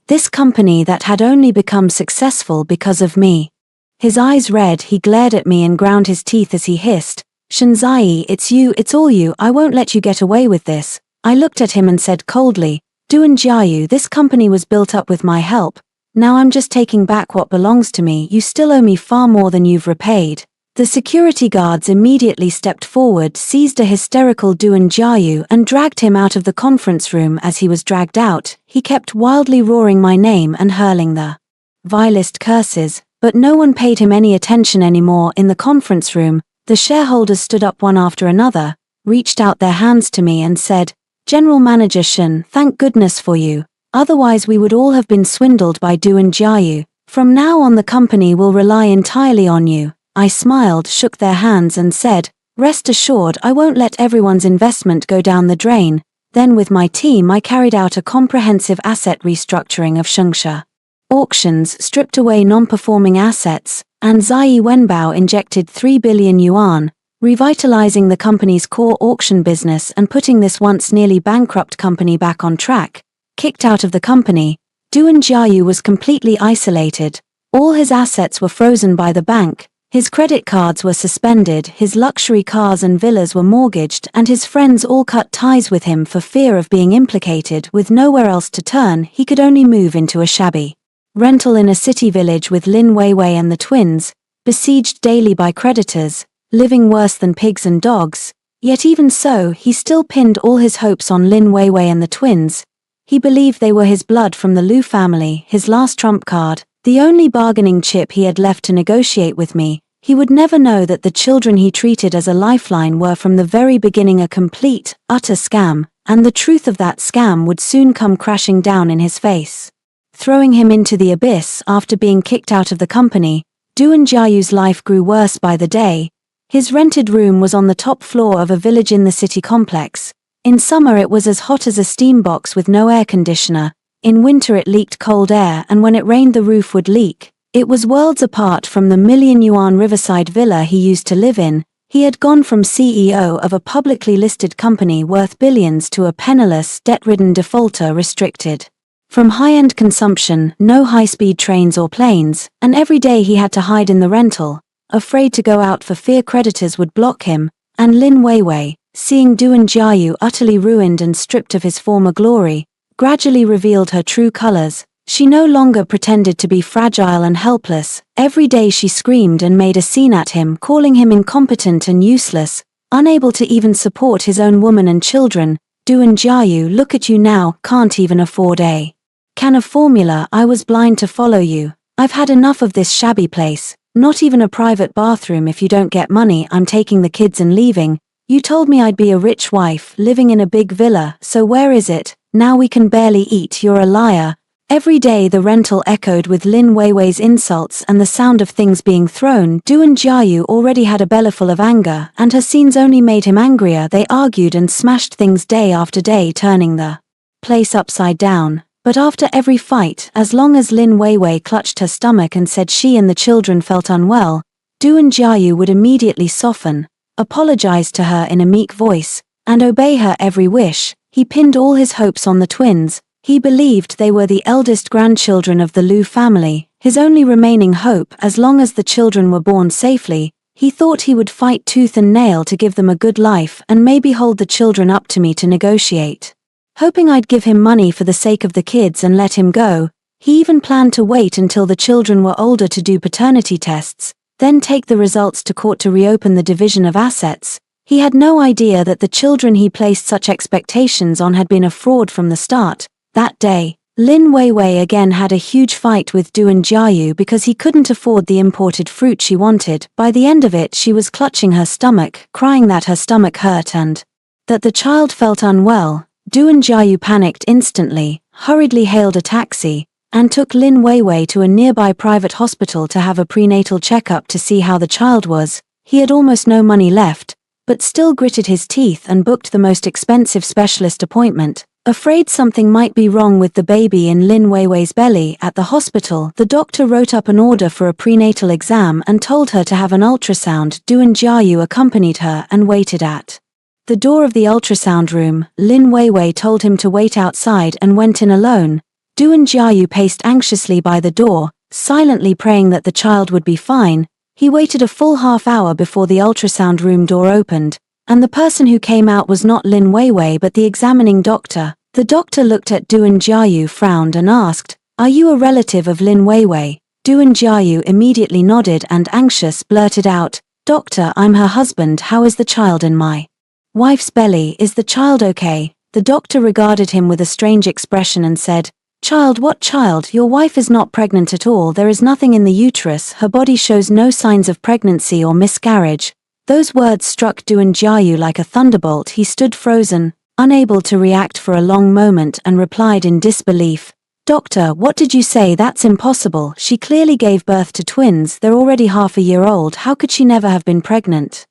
that had only become successful because of me. His eyes red, he glared at me and ground his teeth as he hissed, "Shenzai, it's you, it's all you, I won't let you get away with this." I looked at him and said coldly, "Duan Jiayu, this company was built up with my help. Now I'm just taking back what belongs to me. You still owe me far more than you've repaid." The security guards immediately stepped forward, seized a hysterical Duan Jiayu and dragged him out of the conference room. As he was dragged out, he kept wildly roaring my name and hurling the vilest curses, but no one paid him any attention anymore. In the conference room, the shareholders stood up one after another, reached out their hands to me and said, "General Manager Shen, thank goodness for you. Otherwise we would all have been swindled by Duan Jiayu. From now on the company will rely entirely on you." I smiled, shook their hands and said, "Rest assured I won't let everyone's investment go down the drain." Then with my team I carried out a comprehensive asset restructuring of Shengsha auctions, stripped away non-performing assets, and Zai Wenbao injected 3 billion yuan, revitalizing the company's core auction business and putting this once nearly bankrupt company back on track. Kicked out of the company, Duan Jiayu was completely isolated. All his assets were frozen by the bank. His credit cards were suspended, his luxury cars and villas were mortgaged, and his friends all cut ties with him for fear of being implicated. With nowhere else to turn, he could only move into a shabby rental in a city village with Lin Weiwei and the twins, besieged daily by creditors, living worse than pigs and dogs. Yet even so, he still pinned all his hopes on Lin Weiwei and the twins. He believed they were his blood from the Lu family, his last trump card, the only bargaining chip he had left to negotiate with me. He would never know that the children he treated as a lifeline were from the very beginning a complete, utter scam, and the truth of that scam would soon come crashing down in his face, throwing him into the abyss. After being kicked out of the company, Duan Jiayu's life grew worse by the day. His rented room was on the top floor of a village in the city complex. In summer it was as hot as a steam box with no air conditioner. In winter it leaked cold air, and when it rained the roof would leak. It was worlds apart from the million-yuan riverside villa he used to live in. He had gone from CEO of a publicly listed company worth billions to a penniless, debt-ridden defaulter restricted from high-end consumption, no high-speed trains or planes, and every day he had to hide in the rental, afraid to go out for fear creditors would block him. And Lin Weiwei, seeing Duan Jiayu utterly ruined and stripped of his former glory, gradually revealed her true colors. She no longer pretended to be fragile and helpless. Every day she screamed and made a scene at him, calling him incompetent and useless, unable to even support his own woman and children. "Duan Jiayu, look at you now, can't even afford a can of formula. I was blind to follow you. I've had enough of this shabby place. Not even a private bathroom. If you don't get money, I'm taking the kids and leaving. You told me I'd be a rich wife, living in a big villa, so where is it? Now we can barely eat. You're a liar. Every day the rental echoed with Lin Weiwei's insults and the sound of things being thrown. Du and Jiayu already had a bellyful of anger, and her scenes only made him angrier. They argued and smashed things day after day, turning the place upside down. But after every fight, as long as Lin Weiwei clutched her stomach and said she and the children felt unwell, Du and Jiayu would immediately soften, apologize to her in a meek voice, and obey her every wish. He pinned all his hopes on the twins. He believed they were the eldest grandchildren of the Liu family, his only remaining hope. As long as the children were born safely, he thought he would fight tooth and nail to give them a good life and maybe hold the children up to me to negotiate. Hoping I'd give him money for the sake of the kids and let him go, he even planned to wait until the children were older to do paternity tests, then take the results to court to reopen the division of assets. He had no idea that the children he placed such expectations on had been a fraud from the start. That day, Lin Weiwei again had a huge fight with Du and Jiayu because he couldn't afford the imported fruit she wanted. By the end of it, she was clutching her stomach, crying that her stomach hurt and that the child felt unwell. Du and Jiayu panicked instantly, hurriedly hailed a taxi, and took Lin Weiwei to a nearby private hospital to have a prenatal checkup to see how the child was. He had almost no money left, but still gritted his teeth and booked the most expensive specialist appointment. Afraid something might be wrong with the baby in Lin Weiwei's belly at the hospital, the doctor wrote up an order for a prenatal exam and told her to have an ultrasound. Du and Jiayu accompanied her and waited at the door of the ultrasound room. Lin Weiwei told him to wait outside and went in alone. Du and Jiayu paced anxiously by the door, silently praying that the child would be fine. He waited a full half hour before the ultrasound room door opened, and the person who came out was not Lin Weiwei but the examining doctor. The doctor looked at Du and Jiayu, frowned and asked, "Are you a relative of Lin Weiwei?" Du and Jiayu immediately nodded and, anxious, blurted out, "Doctor, I'm her husband. How is the child in my wife's belly? Is the child okay?" The doctor regarded him with a strange expression and said, "Child? What child? Your wife is not pregnant at all. There is nothing in the uterus. Her body shows no signs of pregnancy or miscarriage." Those words struck Du and Jiayu like a thunderbolt. He stood frozen, unable to react for a long moment, and replied in disbelief, "Doctor, what did you say? That's impossible. She clearly gave birth to twins. They're already half a year old. How could she never have been pregnant?"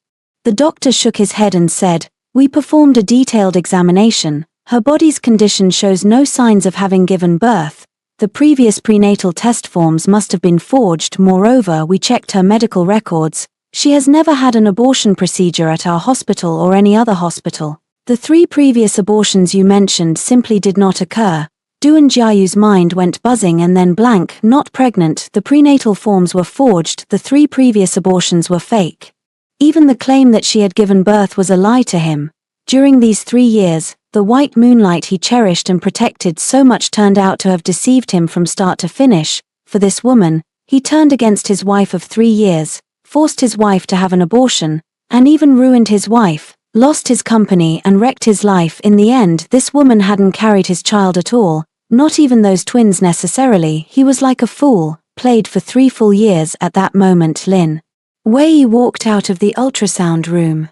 The doctor shook his head and said, "We performed a detailed examination. Her body's condition shows no signs of having given birth. The previous prenatal test forms must have been forged. Moreover, we checked her medical records. She has never had an abortion procedure at our hospital or any other hospital. The 3 previous abortions you mentioned simply did not occur." Du and Jiayu's mind went buzzing and then blank. Not pregnant, the prenatal forms were forged, the 3 previous abortions were fake. Even the claim that she had given birth was a lie to him. During these 3 years, the white moonlight he cherished and protected so much turned out to have deceived him from start to finish. For this woman, he turned against his wife of 3 years, forced his wife to have an abortion, and even ruined his wife, lost his company and wrecked his life. In the end, this woman hadn't carried his child at all, not even those twins necessarily. He was like a fool, played for 3 full years. At that moment, Lin Wei walked out of the ultrasound room.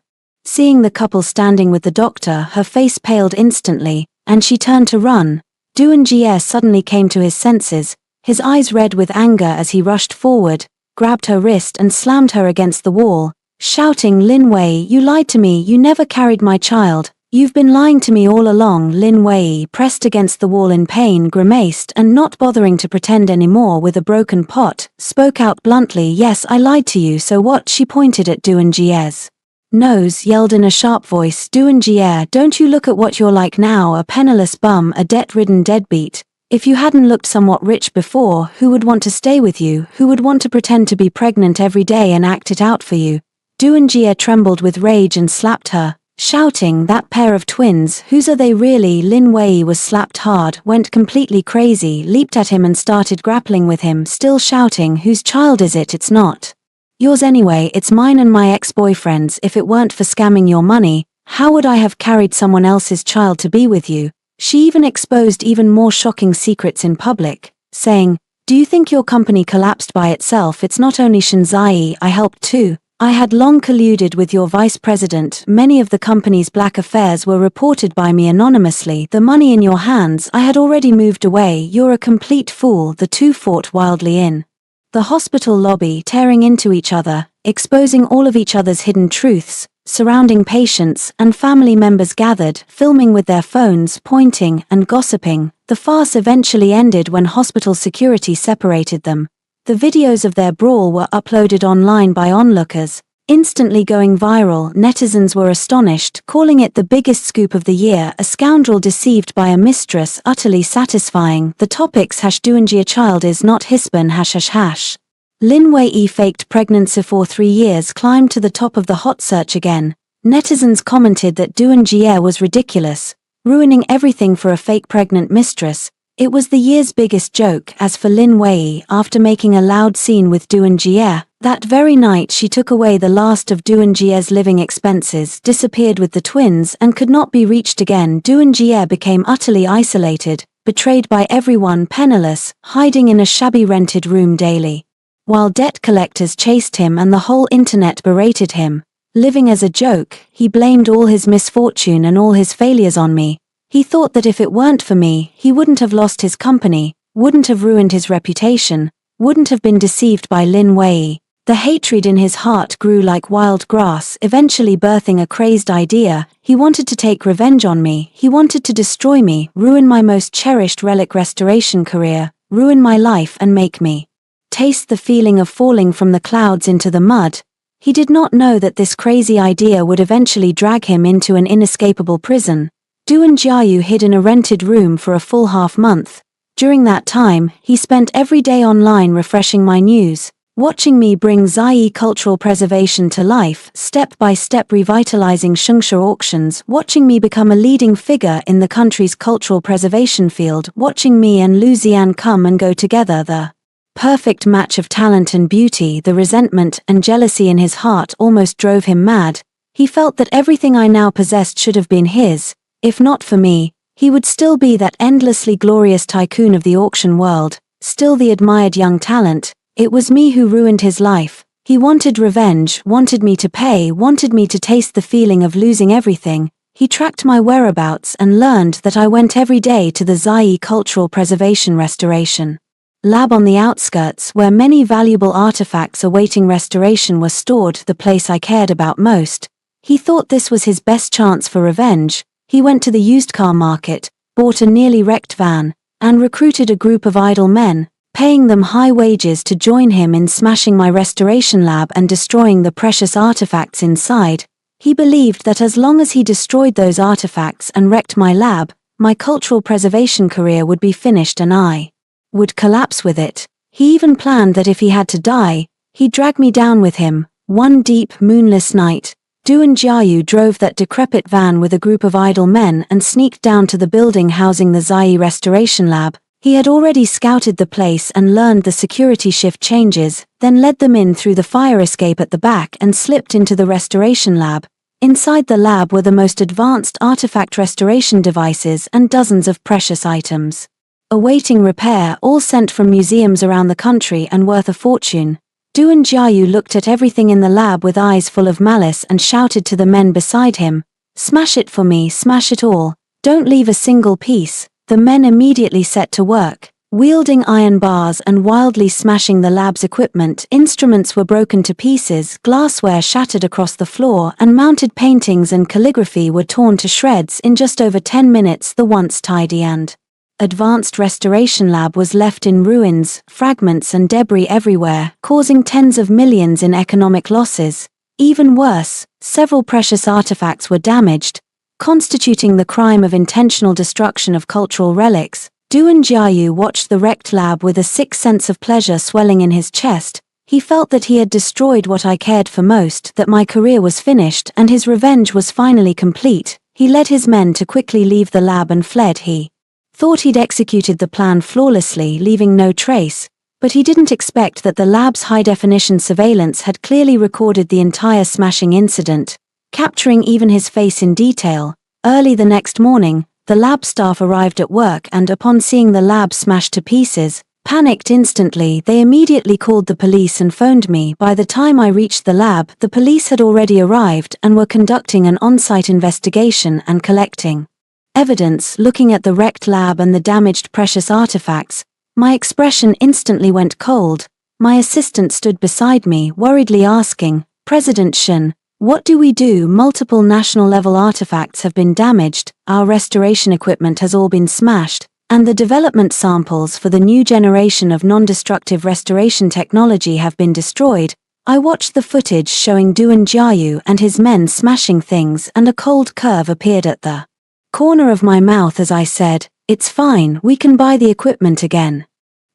Seeing the couple standing with the doctor, her face paled instantly, and she turned to run. Du and Jie suddenly came to his senses, his eyes red with anger as he rushed forward, grabbed her wrist and slammed her against the wall, shouting, "Lin Wei, you lied to me. You never carried my child. You've been lying to me all along." Lin Wei pressed against the wall in pain, grimaced, and not bothering to pretend anymore with a broken pot, spoke out bluntly, "Yes, I lied to you, so what?" She pointed at Du and Jie's nose, yelled in a sharp voice, "Du and Jie, don't you look at what you're like now, a penniless bum, a debt-ridden deadbeat. If you hadn't looked somewhat rich before, who would want to stay with you? Who would want to pretend to be pregnant every day and act it out for you?" Du and Jie trembled with rage and slapped her, shouting, "That pair of twins, whose are they really?" Lin Wei was slapped hard, went completely crazy, leaped at him and started grappling with him, still shouting, "Whose child is it? It's not yours anyway. It's mine and my ex-boyfriend's. If it weren't for scamming your money, how would I have carried someone else's child to be with you?" She even exposed even more shocking secrets in public, saying, Do you think your company collapsed by itself? It's not only Shinzai, I helped too. I had long colluded with your vice president. Many of the company's black affairs were reported by me anonymously. The money in your hands, I had already moved away. You're a complete fool. The two fought wildly in the hospital lobby, tearing into each other, exposing all of each other's hidden truths. Surrounding patients and family members gathered, filming with their phones, pointing and gossiping. The farce eventually ended when hospital security separated them. The videos of their brawl were uploaded online by onlookers, instantly going viral. Netizens were astonished, calling it the biggest scoop of the year. A scoundrel deceived by a mistress, utterly satisfying. The topics #Doonjia child is not hisban #. Lin Wei faked pregnancy for 3 years climbed to the top of the hot search again. Netizens commented that Doonjia was ridiculous, ruining everything for a fake pregnant mistress. It was the year's biggest joke. As for Lin Wei, after making a loud scene with Doonjia, that very night she took away the last of Doonjia's living expenses, disappeared with the twins, and could not be reached again. Doonjia became utterly isolated, betrayed by everyone, penniless, hiding in a shabby rented room daily, while debt collectors chased him and the whole internet berated him. Living as a joke, he blamed all his misfortune and all his failures on me. He thought that if it weren't for me, he wouldn't have lost his company, wouldn't have ruined his reputation, wouldn't have been deceived by Lin Wei. The hatred in his heart grew like wild grass, eventually birthing a crazed idea. He wanted to take revenge on me, he wanted to destroy me, ruin my most cherished relic restoration career, ruin my life and make me taste the feeling of falling from the clouds into the mud. He did not know that this crazy idea would eventually drag him into an inescapable prison. Doonjia hid in a rented room for a full half-month. During that time, he spent every day online refreshing my news, watching me bring Zai cultural preservation to life, step by step revitalizing Shungsha auctions, watching me become a leading figure in the country's cultural preservation field, watching me and Lu Xian come and go together, the perfect match of talent and beauty. The resentment and jealousy in his heart almost drove him mad. He felt that everything I now possessed should have been his. If not for me, he would still be that endlessly glorious tycoon of the auction world, still the admired young talent. It was me who ruined his life. He wanted revenge, wanted me to pay, wanted me to taste the feeling of losing everything. He tracked my whereabouts and learned that I went every day to the Zai Cultural Preservation Restoration Lab on the outskirts, where many valuable artifacts awaiting restoration were stored, the place I cared about most. He thought this was his best chance for revenge. He went to the used car market, bought a nearly wrecked van, and recruited a group of idle men, paying them high wages to join him in smashing my restoration lab and destroying the precious artifacts inside. He believed that as long as he destroyed those artifacts and wrecked my lab, my cultural preservation career would be finished and I would collapse with it. He even planned that if he had to die, he'd drag me down with him. One deep, moonless night, Doonjia drove that decrepit van with a group of idle men and sneaked down to the building housing the Zai Restoration Lab. He had already scouted the place and learned the security shift changes, then led them in through the fire escape at the back and slipped into the restoration lab. Inside the lab were the most advanced artifact restoration devices and dozens of precious items awaiting repair, all sent from museums around the country and worth a fortune. Doonjia looked at everything in the lab with eyes full of malice and shouted to the men beside him, "Smash it for me, smash it all. Don't leave a single piece." The men immediately set to work, wielding iron bars and wildly smashing the lab's equipment. Instruments were broken to pieces, glassware shattered across the floor, and mounted paintings and calligraphy were torn to shreds. In just over 10 minutes, the once tidy and advanced restoration lab was left in ruins, fragments and debris everywhere, causing tens of millions in economic losses. Even worse, several precious artifacts were damaged, constituting the crime of intentional destruction of cultural relics. Doonjia watched the wrecked lab with a sick sense of pleasure swelling in his chest. He felt that he had destroyed what I cared for most, that my career was finished and his revenge was finally complete. He led his men to quickly leave the lab and fled. He thought he'd executed the plan flawlessly, leaving no trace, but he didn't expect that the lab's high-definition surveillance had clearly recorded the entire smashing incident, capturing even his face in detail. Early the next morning, the lab staff arrived at work and upon seeing the lab smashed to pieces, Panicked instantly, they immediately called the police and phoned me. By the time I reached the lab, the police had already arrived and were conducting an on-site investigation and collecting evidence. Looking at the wrecked lab and the damaged precious artifacts, my expression instantly went cold. My assistant stood beside me, worriedly asking, "President Shen, what do we do? Multiple national-level artifacts have been damaged, our restoration equipment has all been smashed, and the development samples for the new generation of non-destructive restoration technology have been destroyed." I watched the footage showing Duan Jiayu and his men smashing things, and a cold curve appeared at the corner of my mouth as I said, "It's fine, we can buy the equipment again.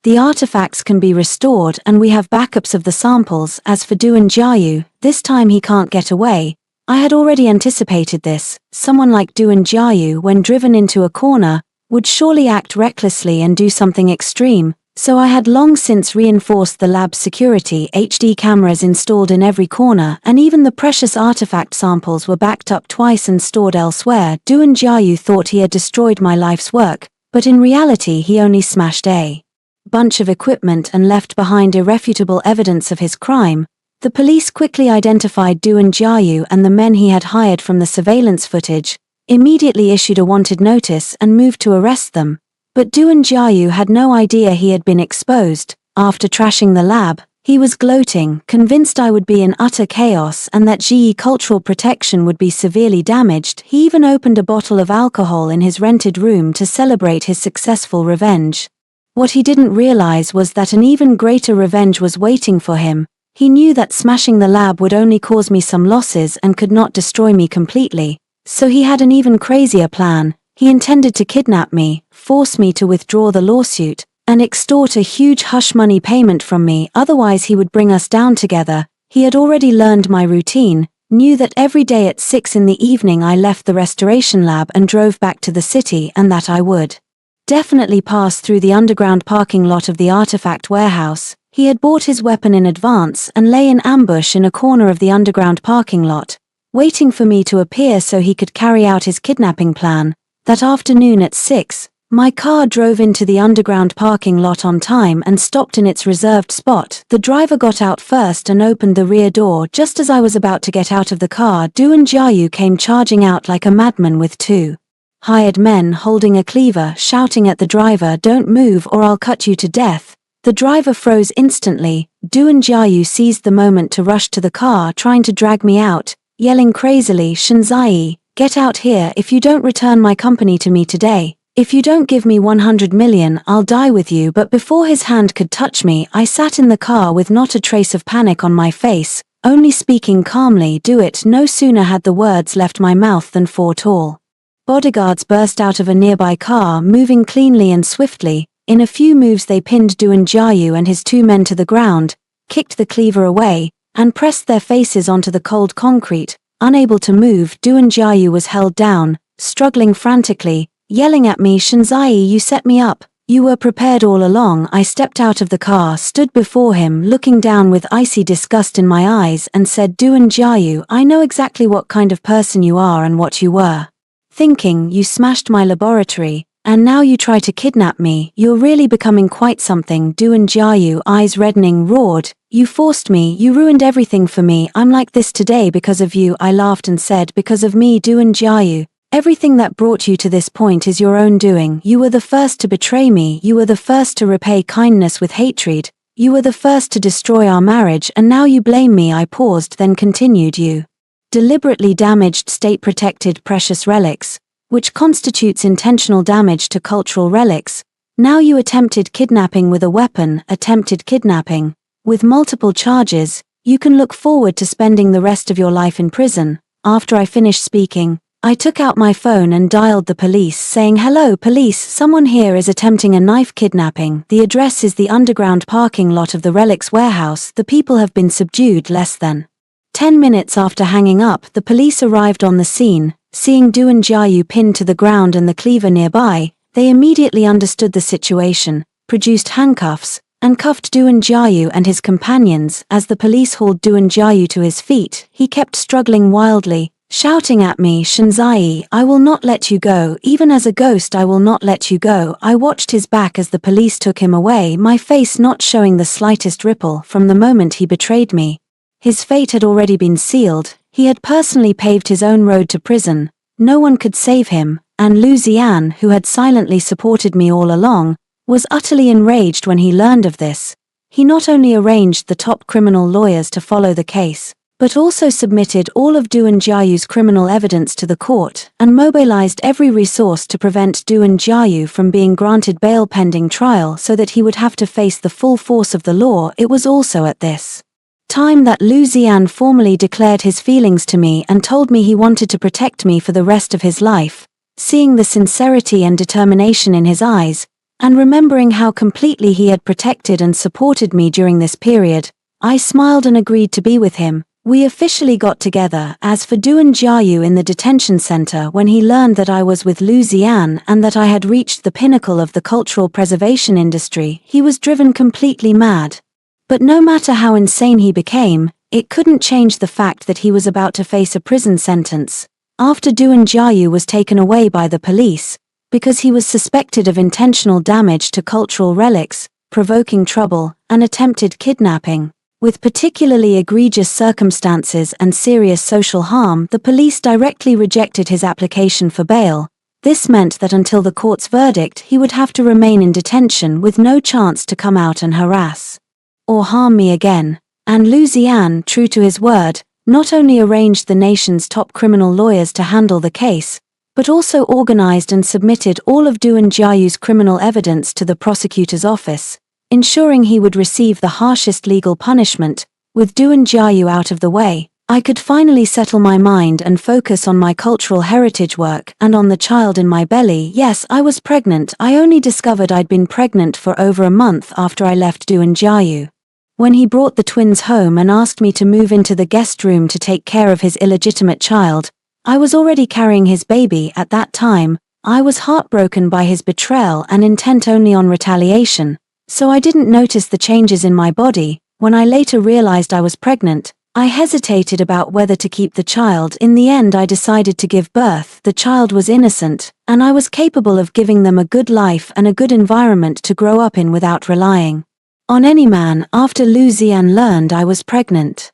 The artifacts can be restored and we have backups of the samples. As for Duan Jiayu, this time he can't get away." I had already anticipated this. Someone like Duan Jiayu, when driven into a corner, would surely act recklessly and do something extreme, so I had long since reinforced the lab's security. HD cameras installed in every corner, and even the precious artifact samples were backed up twice and stored elsewhere. Duan Jiayu thought he had destroyed my life's work, but in reality he only smashed a bunch of equipment and left behind irrefutable evidence of his crime. The police quickly identified Duan Jiayu and the men he had hired from the surveillance footage, immediately issued a wanted notice and moved to arrest them. But Duan Jiayu had no idea he had been exposed. After trashing the lab, he was gloating, convinced I would be in utter chaos and that GE cultural protection would be severely damaged. He even opened a bottle of alcohol in his rented room to celebrate his successful revenge. What he didn't realize was that an even greater revenge was waiting for him. He knew that smashing the lab would only cause me some losses and could not destroy me completely. So he had an even crazier plan. He intended to kidnap me, force me to withdraw the lawsuit, and extort a huge hush money payment from me, otherwise he would bring us down together. He had already learned my routine, knew that every day at 6 in the evening I left the restoration lab and drove back to the city, and that I would definitely pass through the underground parking lot of the artifact warehouse. He had bought his weapon in advance and lay in ambush in a corner of the underground parking lot, waiting for me to appear so he could carry out his kidnapping plan. That afternoon at 6, my car drove into the underground parking lot on time and stopped in its reserved spot. The driver got out first and opened the rear door. Just as I was about to get out of the car, Duan Jiayu came charging out like a madman with two hired men holding a cleaver, shouting at the driver, "Don't move or I'll cut you to death." The driver froze instantly. Duan Jiayu seized the moment to rush to the car, trying to drag me out, yelling crazily, "Shenziyi, get out here! If you don't return my company to me today, if you don't give me 100 million, I'll die with you." But before his hand could touch me, I sat in the car with not a trace of panic on my face, only speaking calmly, "Do it." No sooner had the words left my mouth than 4 tall bodyguards burst out of a nearby car, moving cleanly and swiftly. In a few moves they pinned Duan Jiayu and his 2 men to the ground, kicked the cleaver away, and pressed their faces onto the cold concrete. Unable to move, Duan Jiayu was held down, struggling frantically, yelling at me, "Shenziyi, you set me up. You were prepared all along." I stepped out of the car, stood before him, looking down with icy disgust in my eyes, and said, "Duan Jiayu, I know exactly what kind of person you are and what you were thinking. You smashed my laboratory, and now you try to kidnap me. You're really becoming quite something." Duan Jiayu, eyes reddening, roared, "You forced me, you ruined everything for me. I'm like this today because of you." I laughed and said, "Because of me, Duan Jiayu. Everything that brought you to this point is your own doing. You were the first to betray me, you were the first to repay kindness with hatred, you were the first to destroy our marriage, and now you blame me." I paused, then continued, "You deliberately damaged state-protected precious relics, which constitutes intentional damage to cultural relics. Now you attempted kidnapping with a weapon, attempted kidnapping, with multiple charges. You can look forward to spending the rest of your life in prison." After I finished speaking, I took out my phone and dialed the police, saying, "Hello police, someone here is attempting a knife kidnapping. The address is the underground parking lot of the relics warehouse. The people have been subdued." Less than 10 minutes after hanging up, the police arrived on the scene. Seeing Duan Jiayu pinned to the ground and the cleaver nearby, they immediately understood the situation, produced handcuffs, and cuffed Duan Jiayu and his companions. As the police hauled Duan Jiayu to his feet, he kept struggling wildly, shouting at me, "Shanzai, I will not let you go, even as a ghost I will not let you go." I watched his back as the police took him away, my face not showing the slightest ripple from the moment he betrayed me. His fate had already been sealed, he had personally paved his own road to prison, no one could save him, and Lu Zian, who had silently supported me all along, was utterly enraged when he learned of this. He not only arranged the top criminal lawyers to follow the case, but also submitted all of Du Jiayu's criminal evidence to the court and mobilized every resource to prevent Du Jiayu from being granted bail pending trial so that he would have to face the full force of the law. It was also at this time that Lu Zian formally declared his feelings to me and told me he wanted to protect me for the rest of his life. Seeing the sincerity and determination in his eyes, and remembering how completely he had protected and supported me during this period, I smiled and agreed to be with him. We officially got together. As for Du Jiayu in the detention center, when he learned that I was with Lu Zian and that I had reached the pinnacle of the cultural preservation industry, he was driven completely mad. But no matter how insane he became, it couldn't change the fact that he was about to face a prison sentence. After Du Jiayu was taken away by the police, because he was suspected of intentional damage to cultural relics, provoking trouble, and attempted kidnapping. With particularly egregious circumstances and serious social harm, the police directly rejected his application for bail. This meant that until the court's verdict, he would have to remain in detention with no chance to come out and harass or harm me again. And Lu Zian, true to his word, not only arranged the nation's top criminal lawyers to handle the case, but also organized and submitted all of Du Jiayu's criminal evidence to the prosecutor's office, ensuring he would receive the harshest legal punishment. With Du Jiayu out of the way, I could finally settle my mind and focus on my cultural heritage work and on the child in my belly. Yes, I was pregnant. I only discovered I'd been pregnant for over a month after I left Du Jiayu. When he brought the twins home and asked me to move into the guest room to take care of his illegitimate child, I was already carrying his baby at that time. I was heartbroken by his betrayal and intent only on retaliation, so I didn't notice the changes in my body. When I later realized I was pregnant, I hesitated about whether to keep the child. In the end, I decided to give birth. The child was innocent, and I was capable of giving them a good life and a good environment to grow up in without relying on any man. After Lu Zian learned I was pregnant,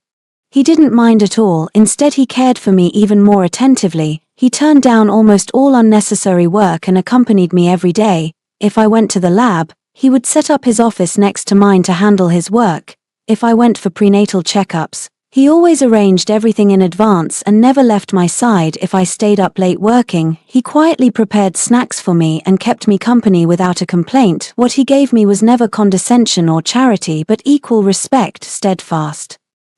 he didn't mind at all. Instead, he cared for me even more attentively. He turned down almost all unnecessary work and accompanied me every day. If I went to the lab, he would set up his office next to mine to handle his work. If I went for prenatal checkups, he always arranged everything in advance and never left my side. If I stayed up late working, he quietly prepared snacks for me and kept me company without a complaint. What he gave me was never condescension or charity, but equal respect, steadfast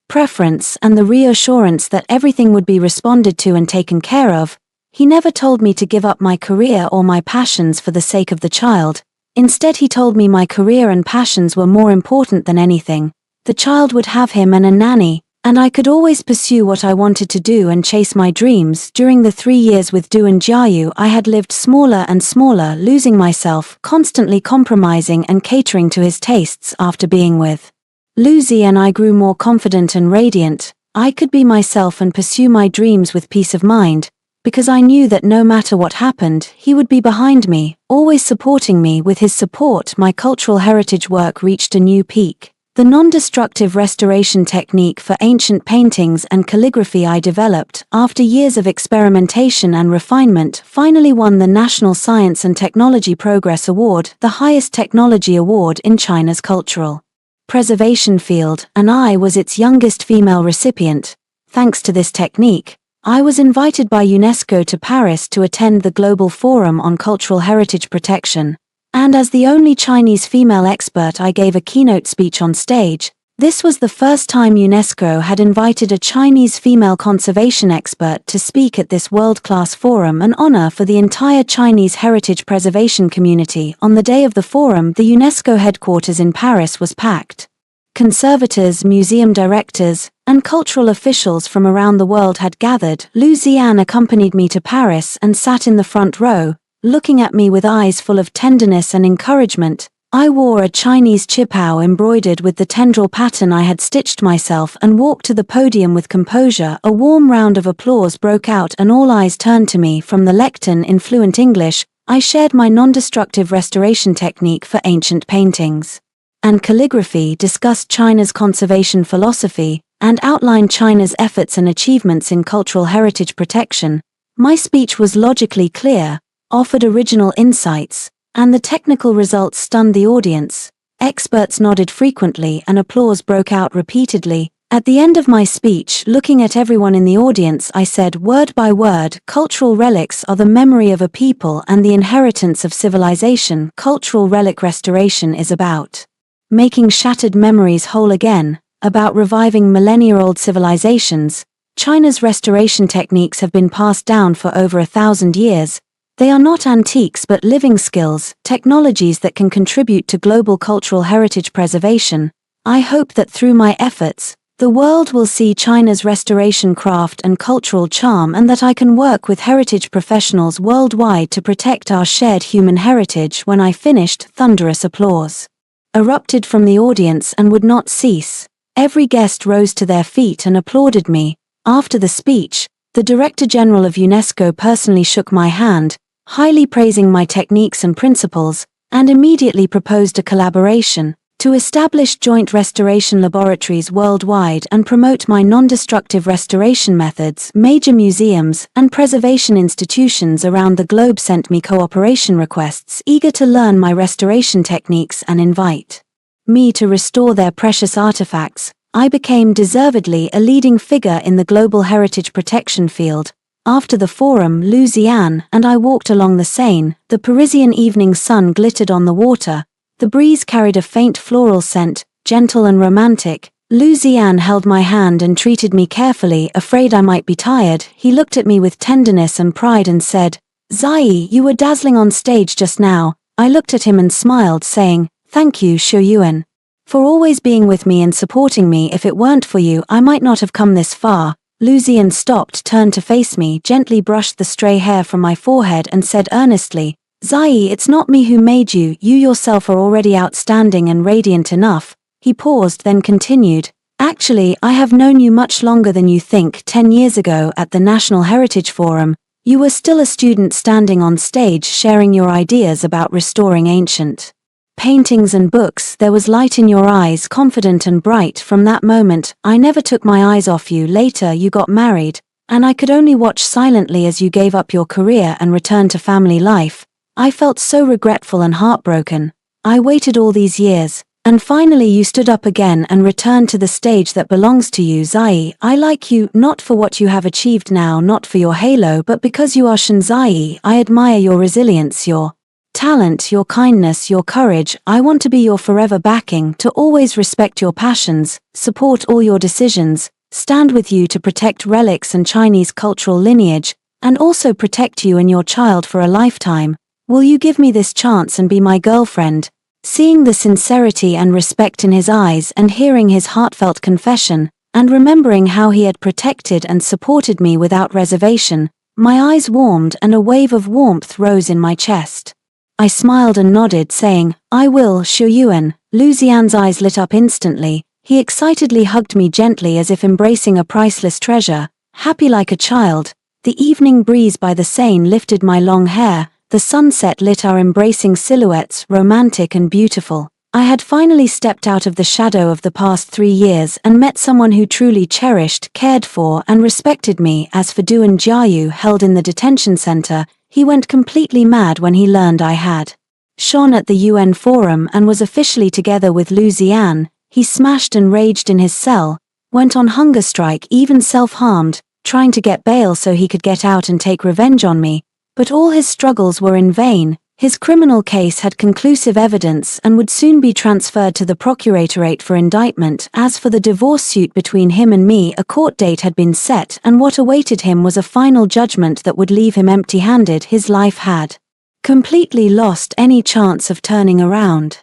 preference, and the reassurance that everything would be responded to and taken care of. He never told me to give up my career or my passions for the sake of the child. Instead, he told me my career and passions were more important than anything. The child would have him and a nanny, and I could always pursue what I wanted to do and chase my dreams. During the 3 years with Du Jiayu, I had lived smaller and smaller, losing myself, constantly compromising and catering to his tastes. After being with Lu Zian, I grew more confident and radiant. I could be myself and pursue my dreams with peace of mind, because I knew that no matter what happened, he would be behind me, always supporting me. With his support, my cultural heritage work reached a new peak. The non-destructive restoration technique for ancient paintings and calligraphy I developed, after years of experimentation and refinement, finally won the National Science and Technology Progress Award, the highest technology award in China's cultural preservation field, and I was its youngest female recipient. Thanks to this technique, I was invited by UNESCO to Paris to attend the Global Forum on Cultural Heritage Protection, and as the only Chinese female expert, I gave a keynote speech on stage. This was the first time UNESCO had invited a Chinese female conservation expert to speak at this world-class forum, an honor for the entire Chinese heritage preservation community. On the day of the forum, the UNESCO headquarters in Paris was packed. Conservators, museum directors, and cultural officials from around the world had gathered. Lu Zian accompanied me to Paris and sat in the front row, looking at me with eyes full of tenderness and encouragement. I wore a Chinese qipao embroidered with the tendril pattern I had stitched myself and walked to the podium with composure. A warm round of applause broke out and all eyes turned to me. From the lectern in fluent English, I shared my non-destructive restoration technique for ancient paintings and calligraphy, discussed China's conservation philosophy, and outlined China's efforts and achievements in cultural heritage protection. My speech was logically clear, offered original insights, and the technical results stunned the audience. Experts nodded frequently and applause broke out repeatedly. At the end of my speech, looking at everyone in the audience, I said word by word, cultural relics are the memory of a people and the inheritance of civilization. Cultural relic restoration is about making shattered memories whole again, about reviving millennia-old civilizations. China's restoration techniques have been passed down for over 1,000 years. They are not antiques but living skills, technologies that can contribute to global cultural heritage preservation. I hope that through my efforts, the world will see China's restoration craft and cultural charm, and that I can work with heritage professionals worldwide to protect our shared human heritage. When I finished, thunderous applause erupted from the audience and would not cease. Every guest rose to their feet and applauded me. After the speech, the Director General of UNESCO personally shook my hand, highly praising my techniques and principles, and immediately proposed a collaboration to establish joint restoration laboratories worldwide and promote my non-destructive restoration methods. Major museums and preservation institutions around the globe sent me cooperation requests, eager to learn my restoration techniques and invite me to restore their precious artifacts. I became deservedly a leading figure in the global heritage protection field. After the forum, Lu Zian and I walked along the Seine. The Parisian evening sun glittered on the water. The breeze carried a faint floral scent, gentle and romantic. Lu Zian held my hand and treated me carefully. Afraid I might be tired, he looked at me with tenderness and pride and said, "Zai, you were dazzling on stage just now." I looked at him and smiled, saying, "Thank you, Xu Yuan, for always being with me and supporting me. If it weren't for you, I might not have come this far." Lu Zian stopped, turned to face me, gently brushed the stray hair from my forehead and said earnestly, "Zai, it's not me who made you. You yourself are already outstanding and radiant enough." He paused, then continued, "Actually, I have known you much longer than you think. 10 years ago at the National Heritage Forum, you were still a student standing on stage sharing your ideas about restoring ancient paintings and books. There was light in your eyes, confident and bright. From that moment, I never took my eyes off you. Later you got married, and I could only watch silently as you gave up your career and returned to family life. I felt so regretful and heartbroken. I waited all these years, and finally you stood up again and returned to the stage that belongs to you. Zai, I like you, not for what you have achieved now, not for your halo, but because you are Shanzai. I admire your resilience, your talent, your kindness, your courage. I want to be your forever backing, to always respect your passions, support all your decisions, stand with you to protect relics and Chinese cultural lineage, and also protect you and your child for a lifetime. Will you give me this chance and be my girlfriend?" Seeing the sincerity and respect in his eyes and hearing his heartfelt confession, and remembering how he had protected and supported me without reservation, my eyes warmed and a wave of warmth rose in my chest. I smiled and nodded, saying, "I will, Xu Yuan." Lu Zian's eyes lit up instantly. He excitedly hugged me gently as if embracing a priceless treasure. Happy like a child, the evening breeze by the Seine lifted my long hair. The sunset lit our embracing silhouettes, romantic and beautiful. I had finally stepped out of the shadow of the past 3 years and met someone who truly cherished, cared for, and respected me. As for Duan Jiayu, held in the detention center, he went completely mad when he learned I had shone at the UN Forum and was officially together with Lu Zian. He smashed and raged in his cell, went on hunger strike, even self-harmed, trying to get bail so he could get out and take revenge on me. But all his struggles were in vain. His criminal case had conclusive evidence and would soon be transferred to the Procuratorate for indictment. As for the divorce suit between him and me, a court date had been set, and what awaited him was a final judgment that would leave him empty-handed. His life had completely lost any chance of turning around.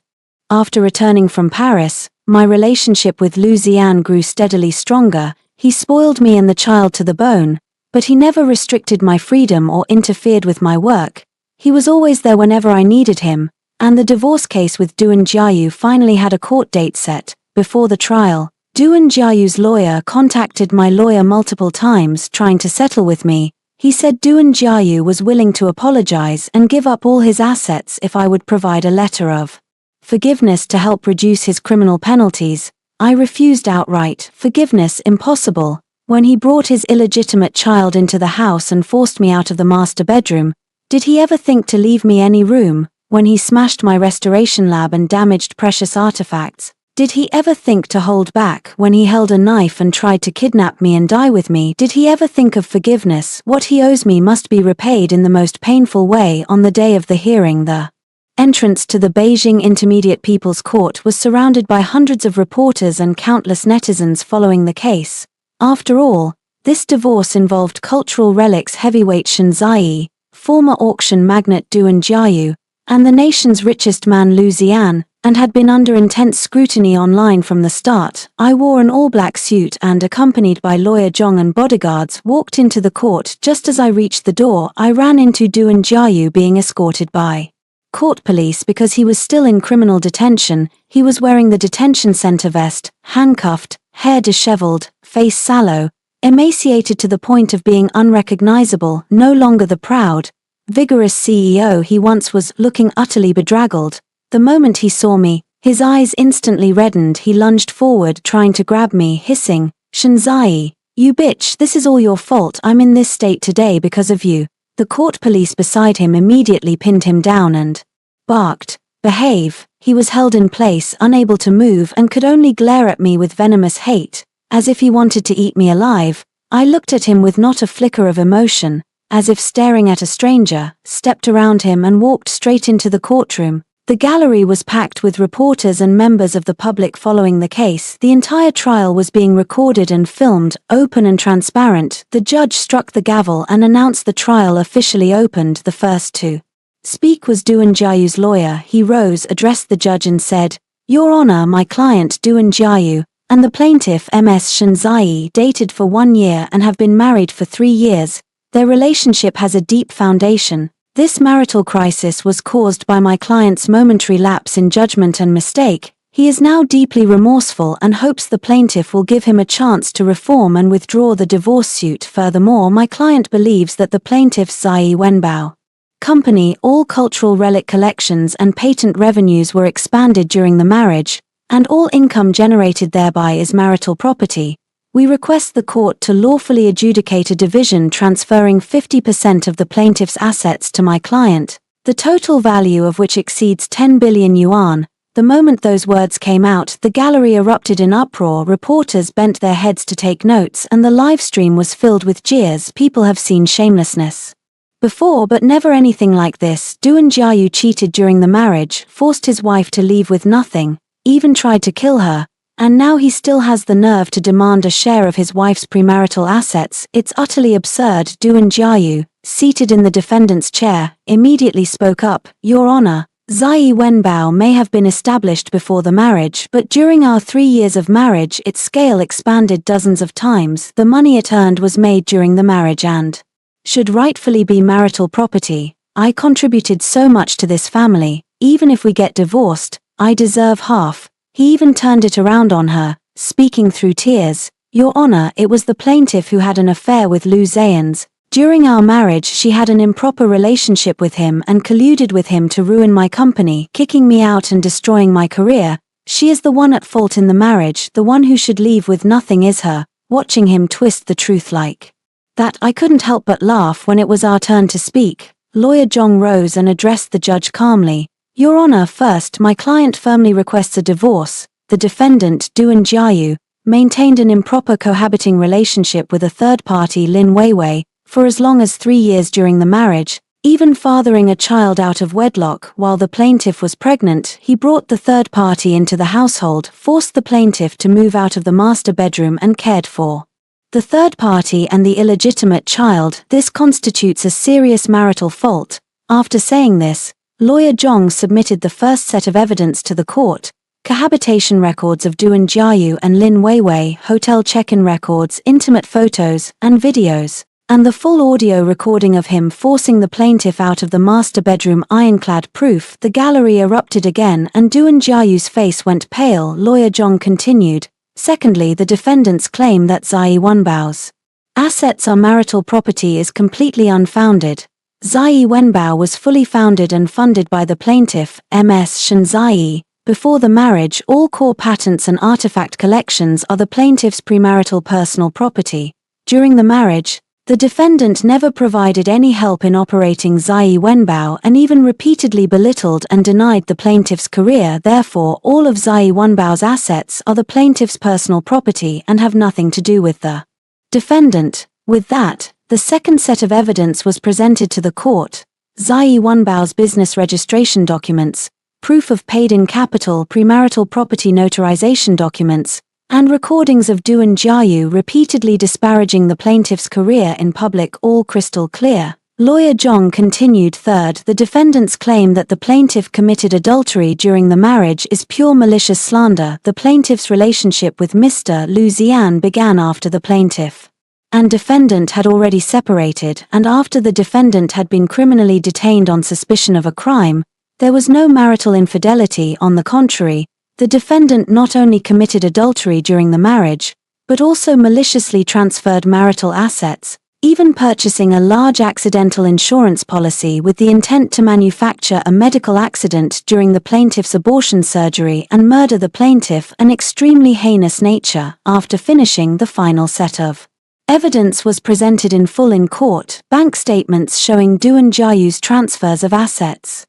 After returning from Paris, my relationship with Lu Zian grew steadily stronger. He spoiled me and the child to the bone, but he never restricted my freedom or interfered with my work. He was always there whenever I needed him, and the divorce case with Doan Jiayu finally had a court date set. Before the trial, Doan Jiayu's lawyer contacted my lawyer multiple times trying to settle with me. He said Doan Jiayu was willing to apologize and give up all his assets if I would provide a letter of forgiveness to help reduce his criminal penalties. I refused outright. Forgiveness impossible. When he brought his illegitimate child into the house and forced me out of the master bedroom, did he ever think to leave me any room? When he smashed my restoration lab and damaged precious artifacts, did he ever think to hold back? When he held a knife and tried to kidnap me and die with me, did he ever think of forgiveness? What he owes me must be repaid in the most painful way. On the day of the hearing, the entrance to the Beijing Intermediate People's Court was surrounded by hundreds of reporters and countless netizens following the case. After all, this divorce involved cultural relics heavyweight Shen Ziyi, former auction magnate Doan Jiayu, and the nation's richest man Lu Zian, and had been under intense scrutiny online from the start. I wore an all-black suit and, accompanied by lawyer Zhong and bodyguards, walked into the court. Just as I reached the door, I ran into Doan Jiayu being escorted by court police because he was still in criminal detention. He was wearing the detention center vest, handcuffed, hair disheveled, face sallow, emaciated to the point of being unrecognizable, no longer the proud, vigorous CEO he once was, looking utterly bedraggled. The moment he saw me, his eyes instantly reddened. He lunged forward, trying to grab me, hissing, "Shen Ziyi, you bitch, this is all your fault. I'm in this state today because of you." The court police beside him immediately pinned him down and barked, "Behave." He was held in place, unable to move, and could only glare at me with venomous hate, as if he wanted to eat me alive. I looked at him with not a flicker of emotion, as if staring at a stranger, stepped around him and walked straight into the courtroom. The gallery was packed with reporters and members of the public following the case. The entire trial was being recorded and filmed, open and transparent. The judge struck the gavel and announced the trial officially opened. The first to speak was Doan Jiayu's lawyer. He rose, addressed the judge and said, "Your Honor, my client Doan Jiayu and the plaintiff Ms. Shen Ziyi dated for 1 year and have been married for 3 years. Their relationship has a deep foundation. This marital crisis was caused by my client's momentary lapse in judgment and mistake. He is now deeply remorseful and hopes the plaintiff will give him a chance to reform and withdraw the divorce suit. Furthermore, my client believes that the plaintiff's Ziyi Wenbao Company, all cultural relic collections and patent revenues were expanded during the marriage, and all income generated thereby is marital property. We request the court to lawfully adjudicate a division transferring 50% of the plaintiff's assets to my client, the total value of which exceeds 10 billion yuan. The moment those words came out, the gallery erupted in uproar. Reporters bent their heads to take notes, and the live stream was filled with jeers. People have seen shamelessness before, but never anything like this. Doan Jiayu cheated during the marriage, forced his wife to leave with nothing, even tried to kill her. And now he still has the nerve to demand a share of his wife's premarital assets. It's utterly absurd. Doan Jiayu, seated in the defendant's chair, immediately spoke up, "Your Honor, Ziyi Wenbao may have been established before the marriage, but during our 3 years of marriage its scale expanded dozens of times. The money it earned was made during the marriage and should rightfully be marital property. I contributed so much to this family. Even if we get divorced, I deserve half." He even turned it around on her, speaking through tears, "Your Honor, it was the plaintiff who had an affair with Lu Zayans. During our marriage she had an improper relationship with him and colluded with him to ruin my company, kicking me out and destroying my career. She is the one at fault in the marriage. The one who should leave with nothing is her." Watching him twist the truth like that, I couldn't help but laugh. When it was our turn to speak, lawyer Zhong rose and addressed the judge calmly, "Your Honor, first, my client firmly requests a divorce. The defendant, Doan Jiayu, maintained an improper cohabiting relationship with a third party, Lin Weiwei, for as long as 3 years during the marriage, even fathering a child out of wedlock. While the plaintiff was pregnant, he brought the third party into the household, forced the plaintiff to move out of the master bedroom and cared for the third party and the illegitimate child. This constitutes a serious marital fault." After saying this, lawyer Zhong submitted the first set of evidence to the court: cohabitation records of Doan Jiayu and Lin Weiwei, hotel check-in records, intimate photos, and videos. and the full audio recording of him forcing the plaintiff out of the master bedroom ironclad proof. The gallery erupted again and Doo Jiayu's face went pale. Lawyer Zhong continued. Secondly, the defendants claim that Zai Wenbao's assets are marital property is completely unfounded. Zai Wenbao was fully founded and funded by the plaintiff, Ms. Shen Zai. Before the marriage, all core patents and artifact collections are the plaintiff's premarital personal property. During the marriage, the defendant never provided any help in operating Zai Wenbao and even repeatedly belittled and denied the plaintiff's career. Therefore, all of Zai Wenbao's assets are the plaintiff's personal property and have nothing to do with the defendant. With that, the second set of evidence was presented to the court. Zai Wenbao's business registration documents, proof of paid-in capital premarital property notarization documents, and recordings of Doo Jiayu repeatedly disparaging the plaintiff's career in public, all crystal clear. Lawyer Zhong continued. Third, the defendants claim that the plaintiff committed adultery during the marriage is pure malicious slander. The plaintiff's relationship with Mr. Lu Zian began after the plaintiff and defendant had already separated, and after the defendant had been criminally detained on suspicion of a crime. There was no marital infidelity. On the contrary, the defendant not only committed adultery during the marriage, but also maliciously transferred marital assets, even purchasing a large accidental insurance policy with the intent to manufacture a medical accident during the plaintiff's abortion surgery and murder the plaintiff, an extremely heinous nature. After finishing, the final set of evidence was presented in full in court, bank statements showing Doo Jiayu's transfers of assets,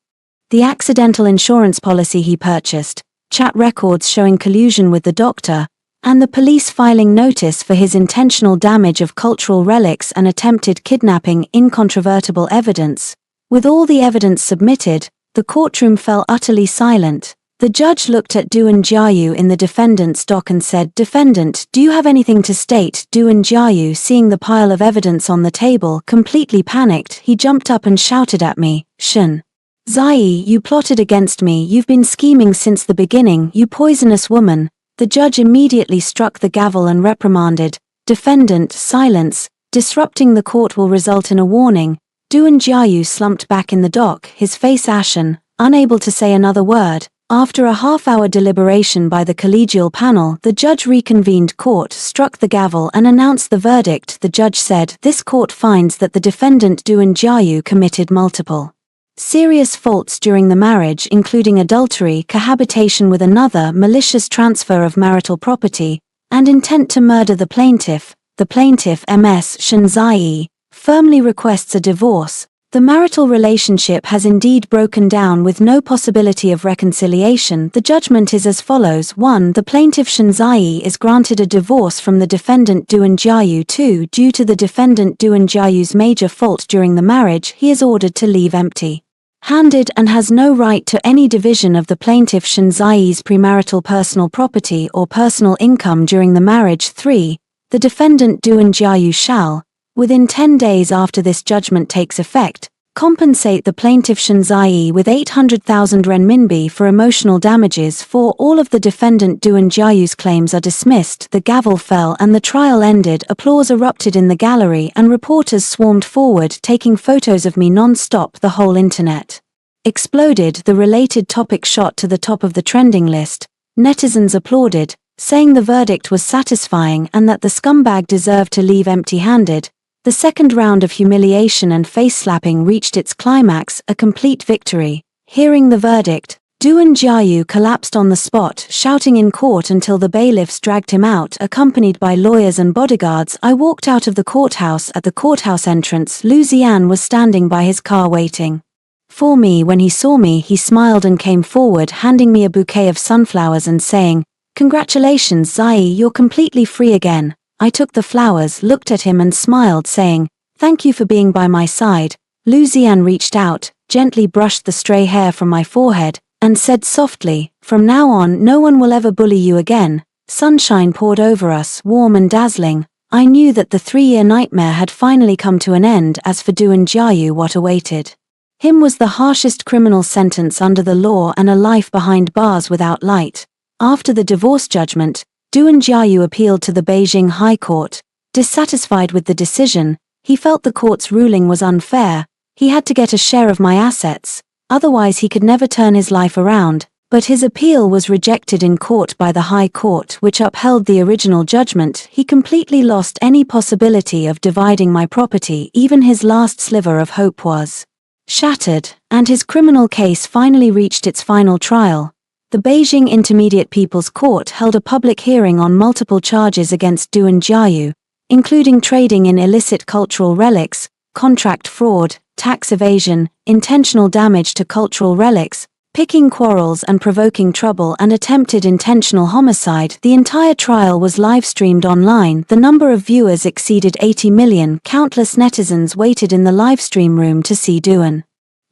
the accidental insurance policy he purchased, chat records showing collusion with the doctor, and the police filing notice for his intentional damage of cultural relics and attempted kidnapping. Incontrovertible evidence. With all the evidence submitted, the courtroom fell utterly silent. The judge looked at Doo Jiayu in the defendant's dock and said, "Defendant, do you have anything to state?" Doo Jiayu, seeing the pile of evidence on the table, completely panicked. He jumped up and shouted at me, "Shen Zai, you plotted against me. You've been scheming since the beginning, you poisonous woman." The judge immediately struck the gavel and reprimanded, "Defendant, silence. Disrupting the court will result in a warning." Doo Jiayu slumped back in the dock, his face ashen, unable to say another word. After a half-hour deliberation by the collegial panel, the judge reconvened court, struck the gavel and announced the verdict. The judge said, "This court finds that the defendant Doo Jiayu committed multiple serious faults during the marriage, including adultery, cohabitation with another, malicious transfer of marital property, and intent to murder the plaintiff. The plaintiff, Ms. Shen Zai, firmly requests a divorce. The marital relationship has indeed broken down with no possibility of reconciliation. The judgment is as follows. 1. The plaintiff Shen Zai is granted a divorce from the defendant Doo Jiayu. 2. Due to the defendant Doo Jiayu's major fault during the marriage, he is ordered to leave empty-handed and has no right to any division of the plaintiff Shen Zai's premarital personal property or personal income during the marriage. 3. The defendant Doo Jiayu shall, within 10 days after this judgment takes effect, compensate the plaintiff Shen Zai with 800,000 renminbi for emotional damages. 4. All of the defendant Doo Jiayu's claims are dismissed. The gavel fell and the trial ended. Applause erupted in the gallery and reporters swarmed forward, taking photos of me non-stop. The whole internet exploded. The related topic shot to the top of the trending list. Netizens applauded, saying the verdict was satisfying and that the scumbag deserved to leave empty-handed. The second round of humiliation and face-slapping reached its climax, a complete victory. Hearing the verdict, Doo Jiayu collapsed on the spot, shouting in court until the bailiffs dragged him out. Accompanied by lawyers and bodyguards, I walked out of the courthouse. At the courthouse entrance, Lu Zian was standing by his car waiting for me. When he saw me, he smiled and came forward, handing me a bouquet of sunflowers and saying, "Congratulations, Zai, you're completely free again." I took the flowers, looked at him and smiled, saying, "Thank you for being by my side." Lu Zian reached out, gently brushed the stray hair from my forehead, and said softly, "From now on no one will ever bully you again." Sunshine poured over us, warm and dazzling. I knew that the 3-year nightmare had finally come to an end. As for Doo Jiayu, what awaited him was the harshest criminal sentence under the law and a life behind bars without light. After the divorce judgment, Doo Jiayu appealed to the Beijing High Court. Dissatisfied with the decision, He felt the court's ruling was unfair. He had to get a share of my assets, otherwise he could never turn his life around. But his appeal was rejected in court by the High Court, which upheld the original judgment. He completely lost any possibility of dividing my property. Even his last sliver of hope was shattered, and his criminal case finally reached its final trial. The Beijing Intermediate People's Court held a public hearing on multiple charges against Du Jiayu, including trading in illicit cultural relics, contract fraud, tax evasion, intentional damage to cultural relics, picking quarrels and provoking trouble, and attempted intentional homicide. The entire trial was live-streamed online. The number of viewers exceeded 80 million. Countless netizens waited in the livestream room to see Du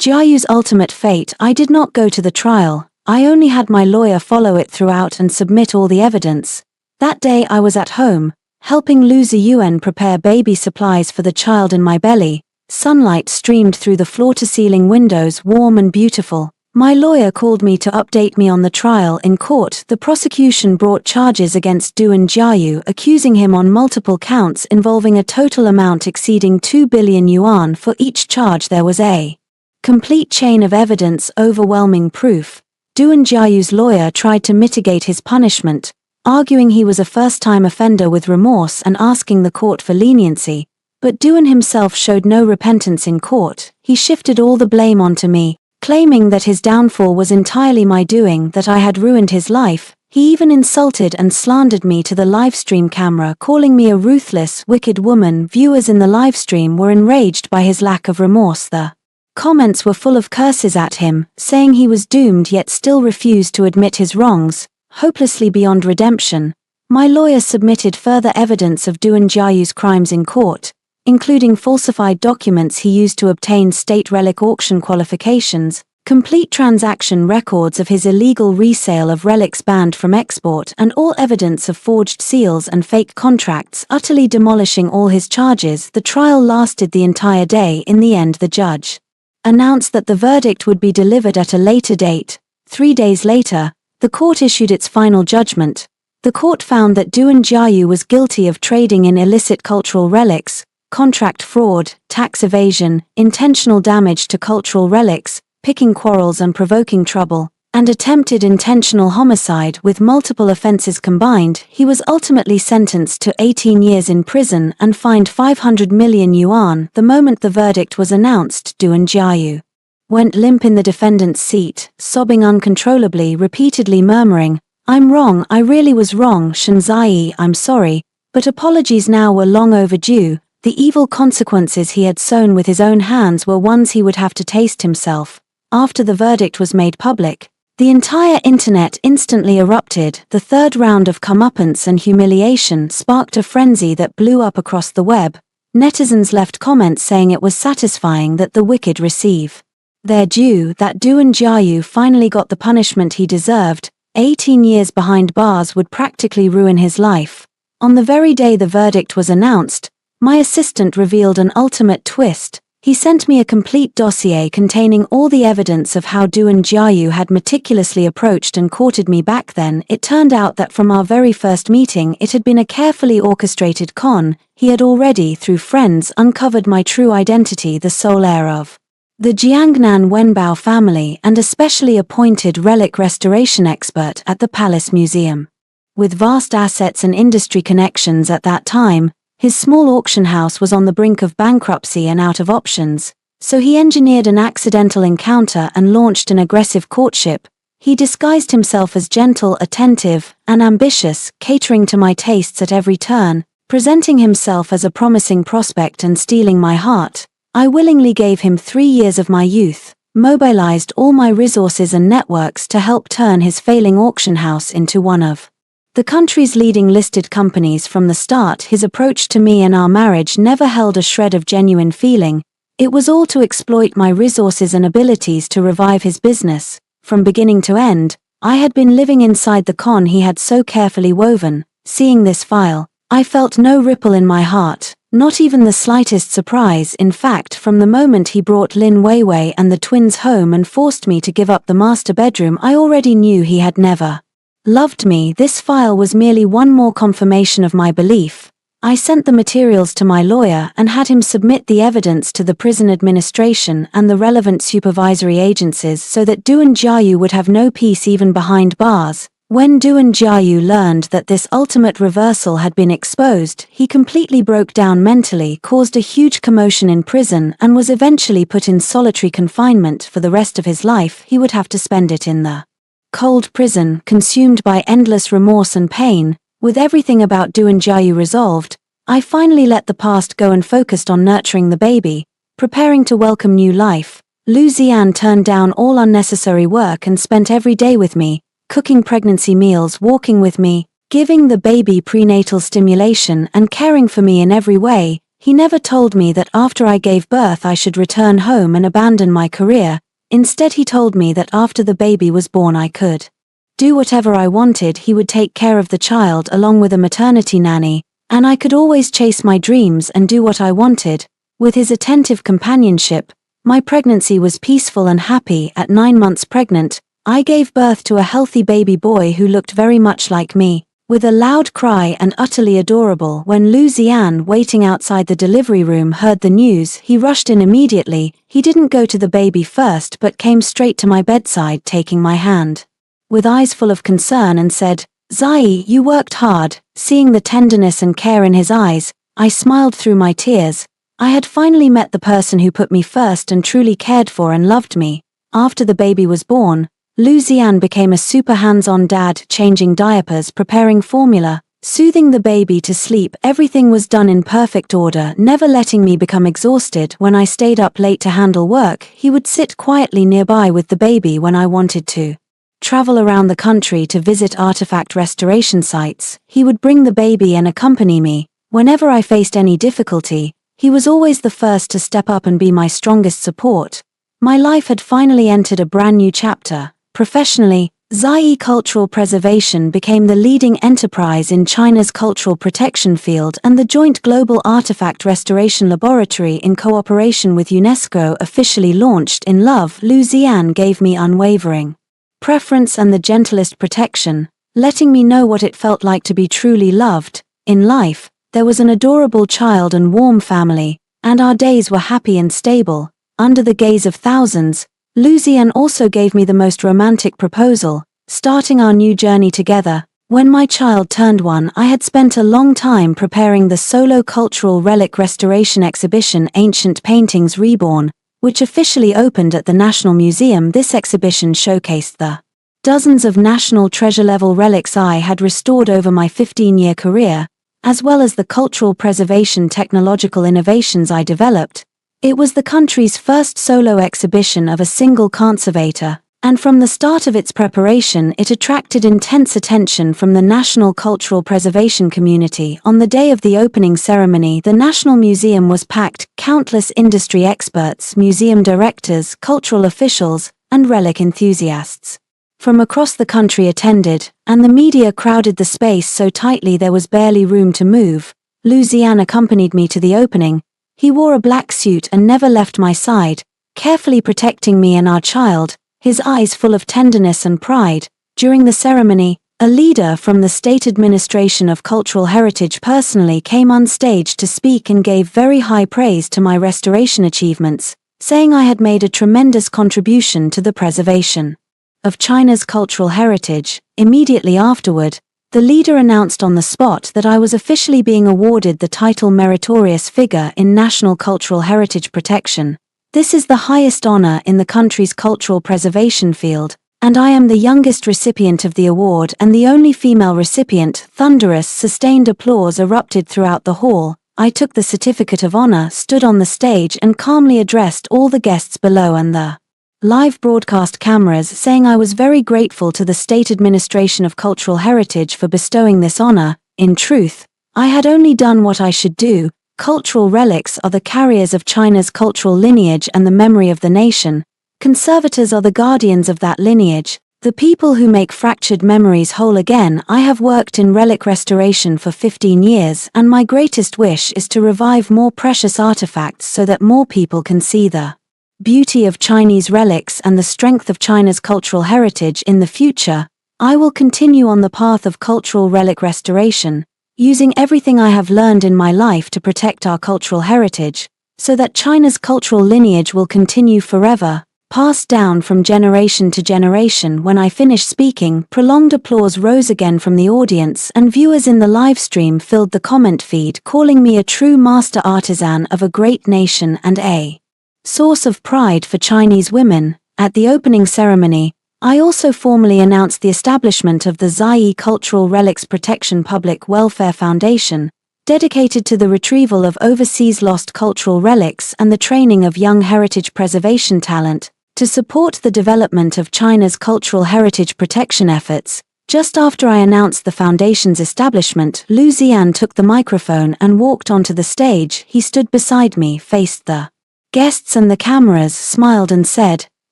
Jiayu's ultimate fate. I did not go to the trial. I only had my lawyer follow it throughout and submit all the evidence. That day I was at home, helping Lu Ziyuan prepare baby supplies for the child in my belly. Sunlight streamed through the floor-to-ceiling windows, warm and beautiful. My lawyer called me to update me on the trial. In court, the prosecution brought charges against Du Jiayu, accusing him on multiple counts involving a total amount exceeding 2 billion yuan. For each charge there was a complete chain of evidence, overwhelming proof. Du Jiayu's lawyer tried to mitigate his punishment, arguing he was a first-time offender with remorse and asking the court for leniency. But Du himself showed no repentance in court. He shifted all the blame onto me, claiming that his downfall was entirely my doing, that I had ruined his life. He even insulted and slandered me to the livestream camera, calling me a ruthless, wicked woman. Viewers in the livestream were enraged by his lack of remorse. The comments were full of curses at him, saying he was doomed yet still refused to admit his wrongs, hopelessly beyond redemption. My lawyer submitted further evidence of Du Jiayu's crimes in court, including falsified documents he used to obtain state relic auction qualifications, complete transaction records of his illegal resale of relics banned from export, and all evidence of forged seals and fake contracts, utterly demolishing all his charges. The trial lasted the entire day. In the end, the judge announced that the verdict would be delivered at a later date. 3 days later, the court issued its final judgment. The court found that Du Jiayu was guilty of trading in illicit cultural relics, contract fraud, tax evasion, intentional damage to cultural relics, picking quarrels and provoking trouble, and attempted intentional homicide. With multiple offenses combined, he was ultimately sentenced to 18 years in prison and fined 500 million yuan. The moment the verdict was announced, Du Jiayu went limp in the defendant's seat, sobbing uncontrollably, repeatedly murmuring, "I'm wrong, I really was wrong, Shenziyi, I'm sorry." But apologies now were long overdue. The evil consequences he had sown with his own hands were ones he would have to taste himself. After the verdict was made public, the entire internet instantly erupted. The third round of comeuppance and humiliation sparked a frenzy that blew up across the web. Netizens left comments saying it was satisfying that the wicked receive their due, that Du Jiayu finally got the punishment he deserved. 18 years behind bars would practically ruin his life. On the very day the verdict was announced, my assistant revealed an ultimate twist. He sent me a complete dossier containing all the evidence of how Du Jiayu had meticulously approached and courted me. Back then, it turned out that from our very first meeting it had been a carefully orchestrated con. He had already, through friends, uncovered my true identity, the sole heir of the Jiangnan Wenbao family and a specially appointed relic restoration expert at the Palace Museum. With vast assets and industry connections at that time, his small auction house was on the brink of bankruptcy and out of options, so he engineered an accidental encounter and launched an aggressive courtship. He disguised himself as gentle, attentive, and ambitious, catering to my tastes at every turn, presenting himself as a promising prospect and stealing my heart. I willingly gave him 3 years of my youth, mobilized all my resources and networks to help turn his failing auction house into one of the country's leading listed companies. From the start, his approach to me and our marriage never held a shred of genuine feeling. It was all to exploit my resources and abilities to revive his business. From beginning to end, I had been living inside the con he had so carefully woven. Seeing this file, I felt no ripple in my heart, not even the slightest surprise. In fact, from the moment he brought Lin Weiwei and the twins home and forced me to give up the master bedroom, I already knew he had never loved me. This file was merely one more confirmation of my belief. I sent the materials to my lawyer and had him submit the evidence to the prison administration and the relevant supervisory agencies so that Duan Jiayu would have no peace even behind bars. When Duan Jiayu learned that this ultimate reversal had been exposed, he completely broke down mentally, caused a huge commotion in prison, and was eventually put in solitary confinement for the rest of his life. He would have to spend it in the cold prison, consumed by endless remorse and pain. With everything about Duan Jiayu resolved, I finally let the past go and focused on nurturing the baby, preparing to welcome new life. Lu Xian turned down all unnecessary work and spent every day with me, cooking pregnancy meals, walking with me, giving the baby prenatal stimulation and caring for me in every way. He never told me that after I gave birth I should return home and abandon my career. Instead, he told me that after the baby was born I could do whatever I wanted. He would take care of the child along with a maternity nanny, and I could always chase my dreams and do what I wanted. With his attentive companionship, my pregnancy was peaceful and happy. At 9 months pregnant, I gave birth to a healthy baby boy who looked very much like me, with a loud cry and utterly adorable. When Lu Xian, waiting outside the delivery room, heard the news, he rushed in immediately. He didn't go to the baby first but came straight to my bedside, taking my hand with eyes full of concern and said, "Zai, you worked hard." Seeing the tenderness and care in his eyes, I smiled through my tears. I had finally met the person who put me first and truly cared for and loved me. After the baby was born, Lu Xian became a super hands-on dad, changing diapers, preparing formula, soothing the baby to sleep. Everything was done in perfect order, never letting me become exhausted. When I stayed up late to handle work, he would sit quietly nearby with the baby. When I wanted to travel around the country to visit artifact restoration sites, he would bring the baby and accompany me. Whenever I faced any difficulty, he was always the first to step up and be my strongest support. My life had finally entered a brand new chapter. Professionally, Zai Cultural Preservation became the leading enterprise in China's cultural protection field, and the joint global artifact restoration laboratory in cooperation with UNESCO officially launched. In love, Lu Xian gave me unwavering preference and the gentlest protection, letting me know what it felt like to be truly loved. In life, there was an adorable child and warm family, and our days were happy and stable. Under the gaze of thousands, Lu Xian also gave me the most romantic proposal, starting our new journey together. When my child turned 1, I had spent a long time preparing the solo cultural relic restoration exhibition Ancient Paintings Reborn, which officially opened at the National Museum. This exhibition showcased the dozens of national treasure-level relics I had restored over my 15-year career, as well as the cultural preservation technological innovations I developed. It was the country's first solo exhibition of a single conservator, and from the start of its preparation it attracted intense attention from the national cultural preservation community. On the day of the opening ceremony, the National Museum was packed. Countless industry experts, museum directors, cultural officials, and relic enthusiasts from across the country attended, and the media crowded the space so tightly there was barely room to move. Lu Xian accompanied me to the opening. He wore a black suit and never left my side, carefully protecting me and our child, his eyes full of tenderness and pride. During the ceremony, a leader from the State Administration of Cultural Heritage personally came on stage to speak and gave very high praise to my restoration achievements, saying I had made a tremendous contribution to the preservation of China's cultural heritage. Immediately afterward, the leader announced on the spot that I was officially being awarded the title Meritorious Figure in National Cultural Heritage Protection. This is the highest honor in the country's cultural preservation field, and I am the youngest recipient of the award and the only female recipient. Thunderous, sustained applause erupted throughout the hall. I took the certificate of honor, stood on the stage, and calmly addressed all the guests below and the live broadcast cameras, saying I was very grateful to the State Administration of Cultural Heritage for bestowing this honor. In truth, I had only done what I should do. Cultural relics are the carriers of China's cultural lineage and the memory of the nation. Conservators are the guardians of that lineage, the people who make fractured memories whole again. I have worked in relic restoration for 15 years, and my greatest wish is to revive more precious artifacts so that more people can see the beauty of Chinese relics and the strength of China's cultural heritage in the future. I will continue on the path of cultural relic restoration, using everything I have learned in my life to protect our cultural heritage, so that China's cultural lineage will continue forever, passed down from generation to generation. When I finished speaking, prolonged applause rose again from the audience, and viewers in the live stream filled the comment feed, calling me a true master artisan of a great nation and a source of pride for Chinese women. At the opening ceremony, I also formally announced the establishment of the Zai Cultural Relics Protection Public Welfare Foundation, dedicated to the retrieval of overseas lost cultural relics and the training of young heritage preservation talent, to support the development of China's cultural heritage protection efforts. Just after I announced the foundation's establishment, Lu Ziyan took the microphone and walked onto the stage. He stood beside me, faced the guests and the cameras, smiled and said,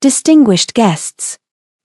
"Distinguished guests,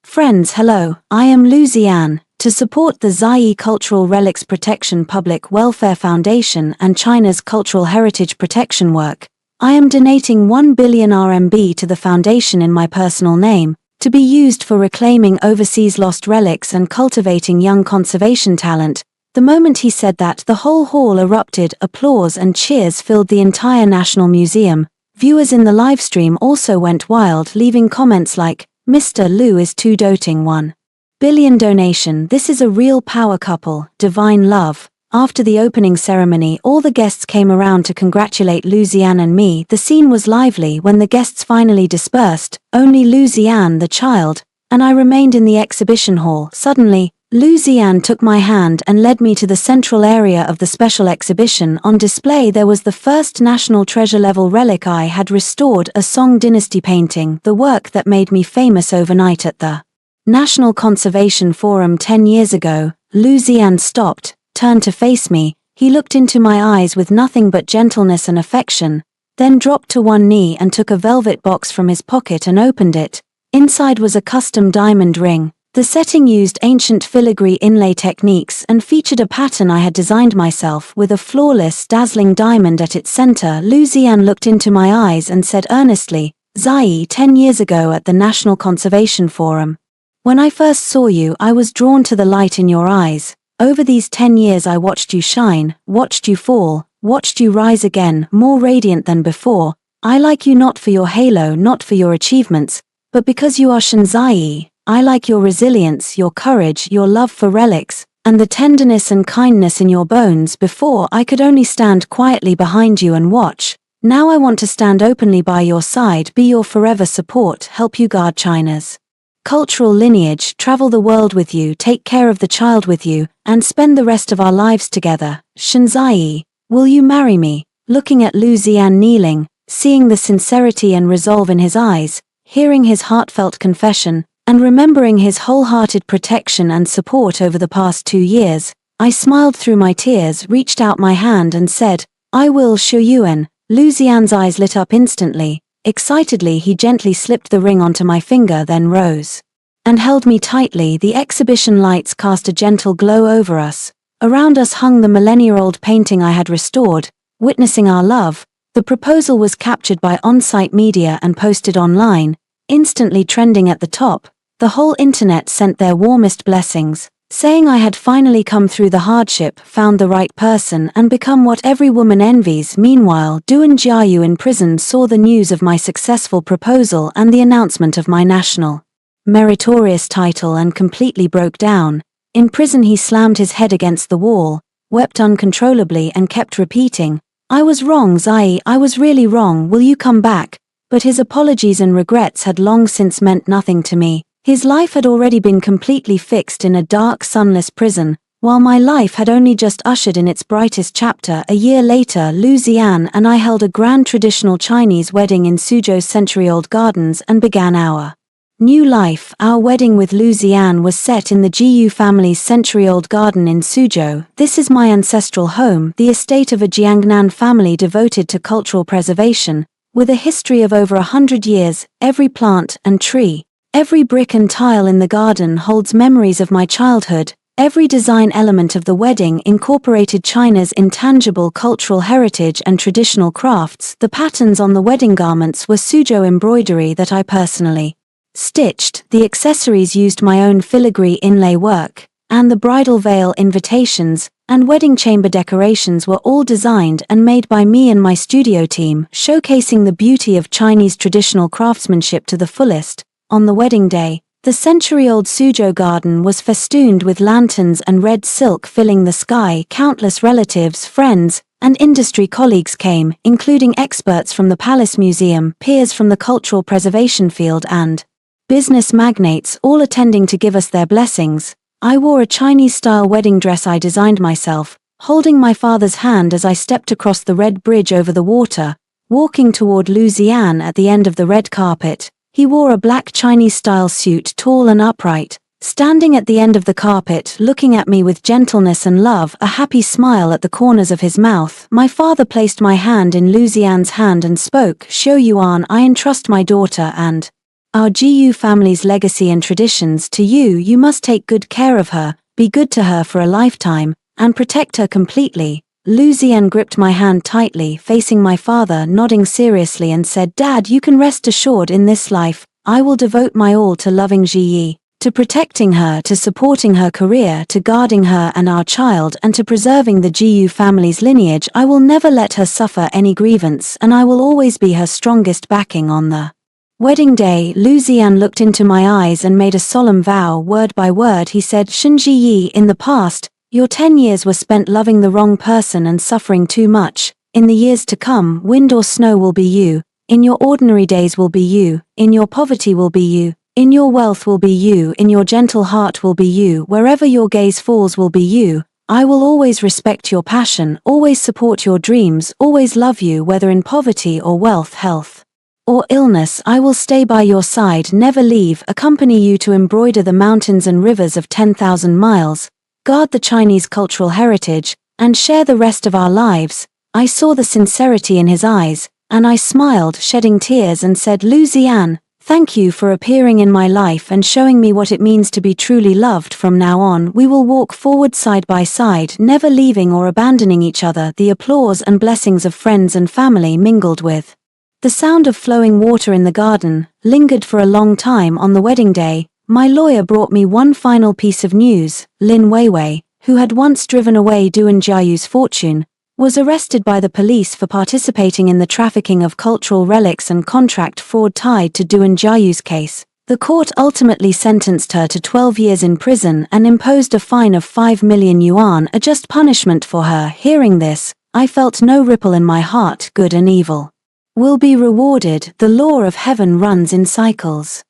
friends, hello, I am Lu Ziyan. To support the Zai Cultural Relics Protection Public Welfare Foundation and China's cultural heritage protection work, I am donating 1 billion RMB to the foundation in my personal name, to be used for reclaiming overseas lost relics and cultivating young conservation talent." The moment he said that, the whole hall erupted. Applause and cheers filled the entire National Museum. Viewers in the livestream also went wild, leaving comments like, "Mr. Lu is too doting, 1 billion donation, this is a real power couple, divine love." After the opening ceremony, all the guests came around to congratulate Lu Ziyan and me. The scene was lively. When the guests finally dispersed, only Lu Ziyan, the child, and I remained in the exhibition hall. Suddenly, Lu Ziyan took my hand and led me to the central area of the special exhibition. On display there was the first national treasure-level relic I had restored, a Song Dynasty painting, the work that made me famous overnight at the National Conservation Forum 10 years ago. Lu Ziyan stopped, turned to face me. He looked into my eyes with nothing but gentleness and affection, then dropped to one knee and took a velvet box from his pocket and opened it. Inside was a custom diamond ring. The setting used ancient filigree inlay techniques and featured a pattern I had designed myself, with a flawless, dazzling diamond at its center. Lu Ziyan looked into my eyes and said earnestly, "Zai, 10 years ago at the National Conservation Forum, when I first saw you, I was drawn to the light in your eyes. Over these 10 years I watched you shine, watched you fall, watched you rise again, more radiant than before. I like you not for your halo, not for your achievements, but because you are Shanzai. I like your resilience, your courage, your love for relics, and the tenderness and kindness in your bones. Before, I could only stand quietly behind you and watch. Now I want to stand openly by your side, be your forever support, help you guard China's cultural lineage, travel the world with you, take care of the child with you, and spend the rest of our lives together. Shanzai, will you marry me?" Looking at Lu Ziyan kneeling, seeing the sincerity and resolve in his eyes, hearing his heartfelt confession, and remembering his wholehearted protection and support over the past 2 years, I smiled through my tears, reached out my hand and said, "I will, Shu Yuan." Lu Ziyan's eyes lit up instantly. Excitedly he gently slipped the ring onto my finger, then rose and held me tightly. The exhibition lights cast a gentle glow over us. Around us hung the millennia-old painting I had restored, witnessing our love. The proposal was captured by on-site media and posted online, instantly trending at the top. The whole internet sent their warmest blessings, saying I had finally come through the hardship, found the right person, and become what every woman envies. Meanwhile, Duan Jiayu in prison saw the news of my successful proposal and the announcement of my national meritorious title and completely broke down. In prison he slammed his head against the wall, wept uncontrollably and kept repeating, "I was wrong, Zai, I was really wrong, will you come back?" But his apologies and regrets had long since meant nothing to me. His life had already been completely fixed in a dark, sunless prison, while my life had only just ushered in its brightest chapter. A year later, Lu Ziyan and I held a grand traditional Chinese wedding in Suzhou's century-old gardens and began our new life. Our wedding with Lu Ziyan was set in the Jiyu family's century-old garden in Suzhou. This is my ancestral home, the estate of a Jiangnan family devoted to cultural preservation, with a history of over 100 years. Every plant and tree, every brick and tile in the garden holds memories of my childhood. Every design element of the wedding incorporated China's intangible cultural heritage and traditional crafts. The patterns on the wedding garments were Suzhou embroidery that I personally stitched. The accessories used my own filigree inlay work, and the bridal veil invitations and wedding chamber decorations were all designed and made by me and my studio team, showcasing the beauty of Chinese traditional craftsmanship to the fullest. On the wedding day, the century-old Suzhou garden was festooned with lanterns and red silk filling the sky. Countless relatives, friends, and industry colleagues came, including experts from the Palace Museum, peers from the cultural preservation field, and business magnates, all attending to give us their blessings. I wore a Chinese-style wedding dress I designed myself, holding my father's hand as I stepped across the red bridge over the water, walking toward Lu Zian at the end of the red carpet. He wore a black Chinese-style suit, tall and upright, standing at the end of the carpet, looking at me with gentleness and love, a happy smile at the corners of his mouth. My father placed my hand in Lu Zian's hand and spoke, "Xiu Yuan, I entrust my daughter and our Gu family's legacy and traditions to you. You must take good care of her, be good to her for a lifetime, and protect her completely." Lu Zian gripped my hand tightly, facing my father, nodding seriously, and said, "Dad, you can rest assured in this life, I will devote my all to loving Ji Yi, to protecting her, to supporting her career, to guarding her and our child, and to preserving the Gu family's lineage. I will never let her suffer any grievance, and I will always be her strongest backing." On the wedding day, Lu Zian looked into my eyes and made a solemn vow. Word by word he said, "Shen Ji Yi, in the past, your 10 years were spent loving the wrong person and suffering too much. In the years to come, wind or snow will be you, in your ordinary days will be you, in your poverty will be you, in your wealth will be you, in your gentle heart will be you, wherever your gaze falls will be you. I will always respect your passion, always support your dreams, always love you whether in poverty or wealth, health or illness. I will stay by your side, never leave, accompany you to embroider the mountains and rivers of 10,000 miles, guard the Chinese cultural heritage, and share the rest of our lives." I saw the sincerity in his eyes, and I smiled, shedding tears, and said, "Lu Zian, thank you for appearing in my life and showing me what it means to be truly loved. From now on, we will walk forward side by side, never leaving or abandoning each other." The applause and blessings of friends and family mingled with the sound of flowing water in the garden, lingered for a long time. On the wedding day, my lawyer brought me one final piece of news. Lin Weiwei, who had once driven away Duan Jiayu's fortune, was arrested by the police for participating in the trafficking of cultural relics and contract fraud tied to Duan Jiayu's case. The court ultimately sentenced her to 12 years in prison and imposed a fine of 5 million yuan, a just punishment for her. Hearing this, I felt no ripple in my heart. Good and evil will be rewarded. The law of heaven runs in cycles.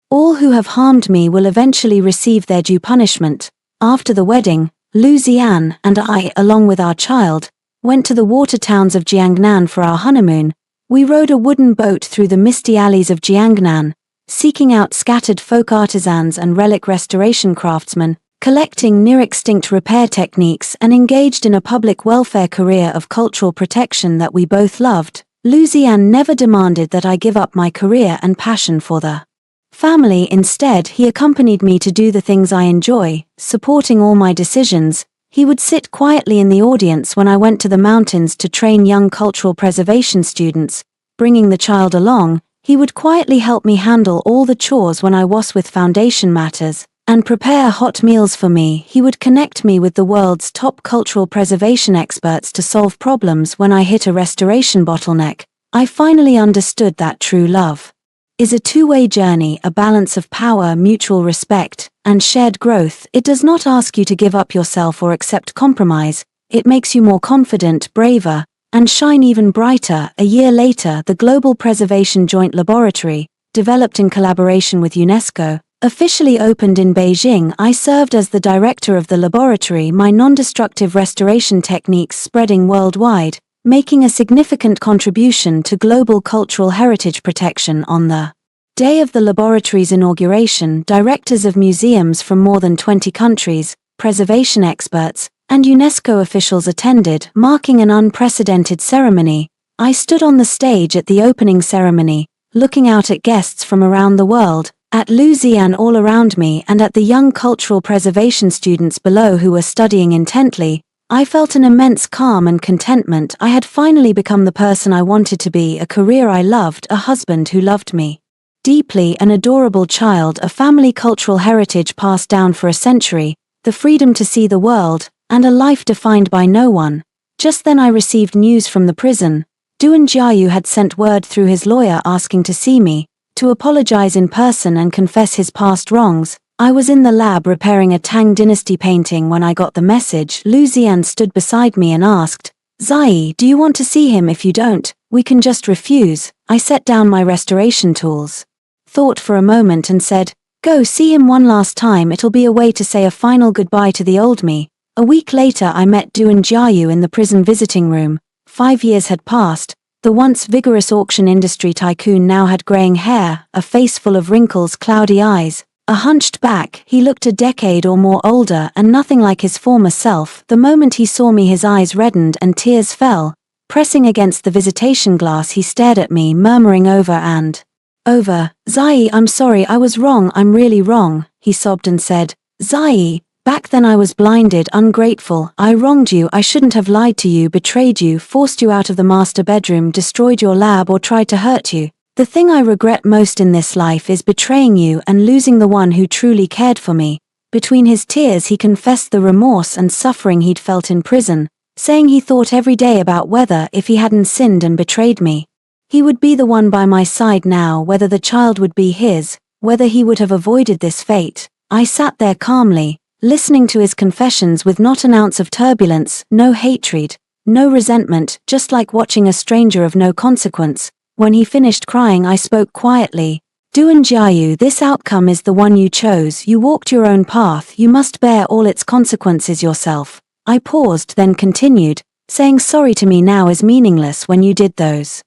All who have harmed me will eventually receive their due punishment. After the wedding, Lu Zian and I, along with our child, went to the water towns of Jiangnan for our honeymoon. We rowed a wooden boat through the misty alleys of Jiangnan, seeking out scattered folk artisans and relic restoration craftsmen, collecting near-extinct repair techniques, and engaged in a public welfare career of cultural protection that we both loved. Lu Zian never demanded that I give up my career and passion for the family. Instead, he accompanied me to do the things I enjoy, supporting all my decisions. He would sit quietly in the audience when I went to the mountains to train young cultural preservation students, bringing the child along. He would quietly help me handle all the chores when I was with foundation matters, and prepare hot meals for me. He would connect me with the world's top cultural preservation experts to solve problems when I hit a restoration bottleneck. I finally understood that true love is a two-way journey, a balance of power, mutual respect, and shared growth. It does not ask you to give up yourself or accept compromise. It makes you more confident, braver, and shine even brighter. A year later, the Global Preservation Joint Laboratory, developed in collaboration with UNESCO, officially opened in Beijing. I served as the director of the laboratory, my non-destructive restoration techniques spreading worldwide, making a significant contribution to global cultural heritage protection. On the day of the laboratory's inauguration, directors of museums from more than 20 countries, preservation experts, and UNESCO officials attended, marking an unprecedented ceremony. I stood on the stage at the opening ceremony, looking out at guests from around the world, at Lu Zian all around me, and at the young cultural preservation students below who were studying intently. I felt an immense calm and contentment. I had finally become the person I wanted to be, a career I loved, a husband who loved me deeply, an adorable child, a family cultural heritage passed down for a century, the freedom to see the world, and a life defined by no one. Just then I received news from the prison. Duan Jiayu had sent word through his lawyer asking to see me, to apologize in person and confess his past wrongs. I was in the lab repairing a Tang Dynasty painting when I got the message. Lu Xian stood beside me and asked, "Zai, do you want to see him? If you don't, we can just refuse." I set down my restoration tools, thought for a moment and said, "Go see him one last time, it'll be a way to say a final goodbye to the old me." A week later I met Duan Jiayu in the prison visiting room. 5 years had passed. The once vigorous auction industry tycoon now had graying hair, a face full of wrinkles, cloudy eyes, a hunched back. He looked a decade or more older and nothing like his former self. The moment he saw me his eyes reddened and tears fell. Pressing against the visitation glass he stared at me, murmuring over and over, "Zai, I'm sorry, I was wrong, I'm really wrong." He sobbed and said, "Zai, back then I was blinded, ungrateful, I wronged you, I shouldn't have lied to you, betrayed you, forced you out of the master bedroom, destroyed your lab or tried to hurt you. The thing I regret most in this life is betraying you and losing the one who truly cared for me." Between his tears he confessed the remorse and suffering he'd felt in prison, saying he thought every day about whether, if he hadn't sinned and betrayed me, he would be the one by my side now, whether the child would be his, whether he would have avoided this fate. I sat there calmly, listening to his confessions with not an ounce of turbulence, no hatred, no resentment, just like watching a stranger of no consequence. When he finished crying I spoke quietly. "Duan Jiayu, this outcome is the one you chose, you walked your own path, you must bear all its consequences yourself." I paused, then continued, "Saying sorry to me now is meaningless when you did those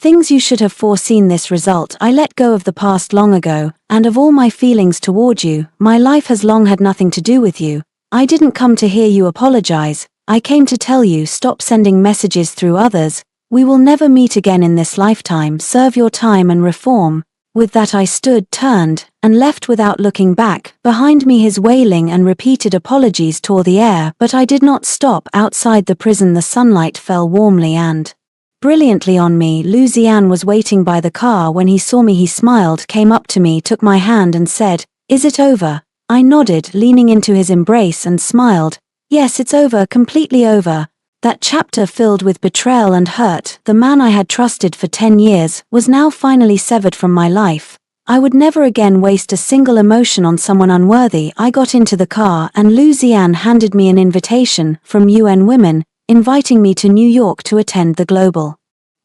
things. You should have foreseen this result. I let go of the past long ago, and of all my feelings toward you. My life has long had nothing to do with you. I didn't come to hear you apologize, I came to tell you stop sending messages through others. We will never meet again in this lifetime, serve your time and reform." With that I stood, turned, and left without looking back. Behind me his wailing and repeated apologies tore the air, but I did not stop. Outside the prison the sunlight fell warmly and brilliantly on me. Lu Xian was waiting by the car. When he saw me he smiled, came up to me, took my hand and said, "Is it over?" I nodded, leaning into his embrace, and smiled. "Yes, it's over, completely over." That chapter filled with betrayal and hurt, the man I had trusted for 10 years, was now finally severed from my life. I would never again waste a single emotion on someone unworthy. I got into the car and Lu Xian handed me an invitation from UN Women, inviting me to New York to attend the Global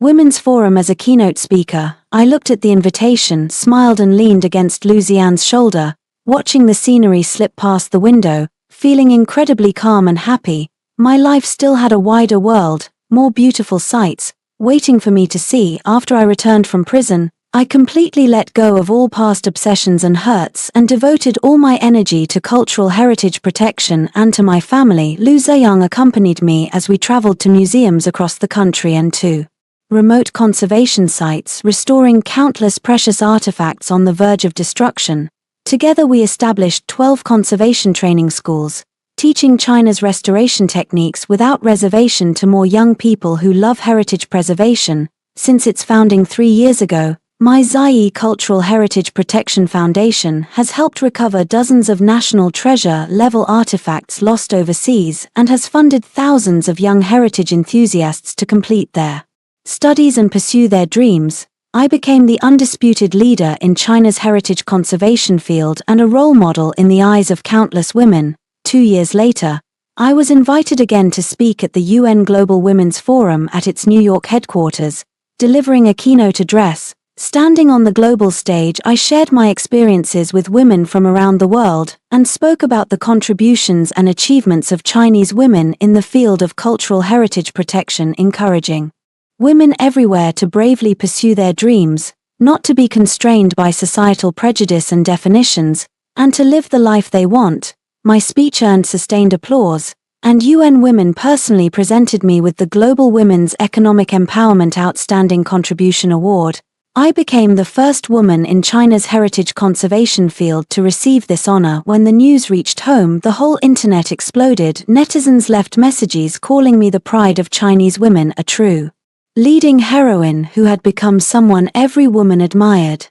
Women's Forum as a keynote speaker. I looked at the invitation, smiled and leaned against Lu Xian's shoulder, watching the scenery slip past the window, feeling incredibly calm and happy. My life still had a wider world, more beautiful sights, waiting for me to see. After I returned from prison, I completely let go of all past obsessions and hurts and devoted all my energy to cultural heritage protection and to my family. Lu Ziyang accompanied me as we traveled to museums across the country and to remote conservation sites, restoring countless precious artifacts on the verge of destruction. Together we established 12 conservation training schools, teaching China's restoration techniques without reservation to more young people who love heritage preservation. Since its founding 3 years ago, my Zai Cultural Heritage Protection Foundation has helped recover dozens of national treasure-level artifacts lost overseas and has funded thousands of young heritage enthusiasts to complete their studies and pursue their dreams. I became the undisputed leader in China's heritage conservation field and a role model in the eyes of countless women. 2 years later, I was invited again to speak at the UN Global Women's Forum at its New York headquarters, delivering a keynote address. Standing on the global stage, I shared my experiences with women from around the world and spoke about the contributions and achievements of Chinese women in the field of cultural heritage protection, encouraging women everywhere to bravely pursue their dreams, not to be constrained by societal prejudice and definitions, and to live the life they want. My speech earned sustained applause, and UN Women personally presented me with the Global Women's Economic Empowerment Outstanding Contribution Award. I became the first woman in China's heritage conservation field to receive this honor. When the news reached home, the whole internet exploded. Netizens left messages calling me the pride of Chinese women, a true leading heroine who had become someone every woman admired.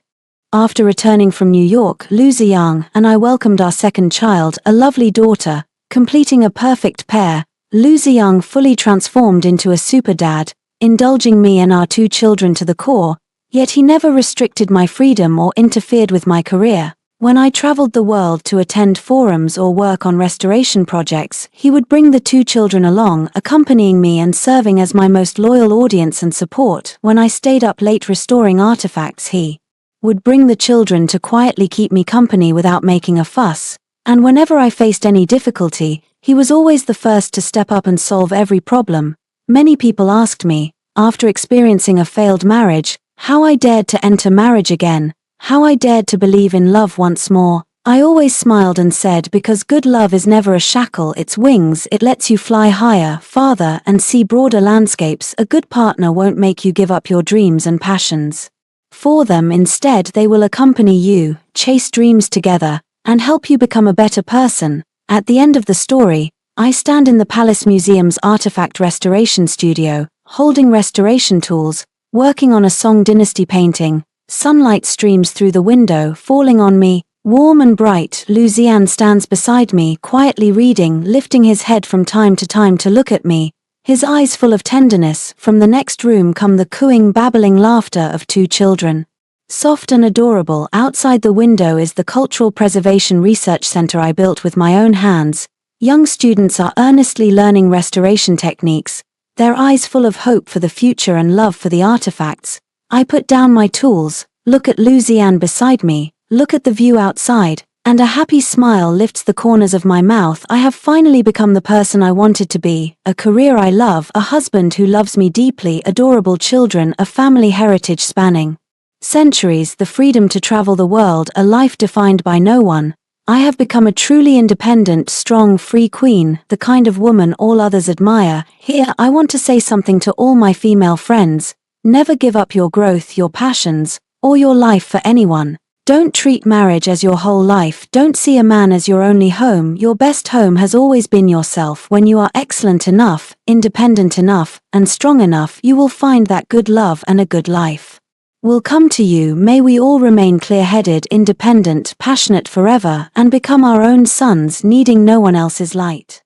After returning from New York, Lu Ziyang and I welcomed our second child, a lovely daughter, completing a perfect pair, Lu Ziyang fully transformed into a super dad, indulging me and our 2 children to the core, yet he never restricted my freedom or interfered with my career. When I traveled the world to attend forums or work on restoration projects, he would bring the 2 children along, accompanying me and serving as my most loyal audience and support. When I stayed up late restoring artifacts, he would bring the children to quietly keep me company without making a fuss, and whenever I faced any difficulty, he was always the first to step up and solve every problem. Many people asked me, after experiencing a failed marriage, how I dared to enter marriage again, how I dared to believe in love once more. I always smiled and said, because good love is never a shackle, it's wings, it lets you fly higher, farther, and see broader landscapes. A good partner won't make you give up your dreams and passions for them. Instead, they will accompany you, chase dreams together, and help you become a better person. At the end of the story, I stand in the Palace Museum's artifact restoration studio, holding restoration tools, working on a Song Dynasty painting. Sunlight streams through the window, falling on me, warm and bright. Lu Ziyan stands beside me, quietly reading, lifting his head from time to time to look at me, his eyes full of tenderness. From the next room come the cooing, babbling laughter of 2 children. Soft and adorable. Outside the window is the Cultural Preservation Research Center I built with my own hands. Young students are earnestly learning restoration techniques, their eyes full of hope for the future and love for the artifacts. I put down my tools, look at Lu Ziyan beside me, look at the view outside, and a happy smile lifts the corners of my mouth. I have finally become the person I wanted to be, a career I love, a husband who loves me deeply, adorable children, a family heritage spanning centuries, the freedom to travel the world, a life defined by no one. I have become a truly independent, strong, free queen, the kind of woman all others admire. Here, I want to say something to all my female friends. Never give up your growth, your passions, or your life for anyone. Don't treat marriage as your whole life. Don't see a man as your only home. Your best home has always been yourself. When you are excellent enough, independent enough, and strong enough, you will find that good love and a good life will come to you. May we all remain clear-headed, independent, passionate forever, and become our own suns, needing no one else's light.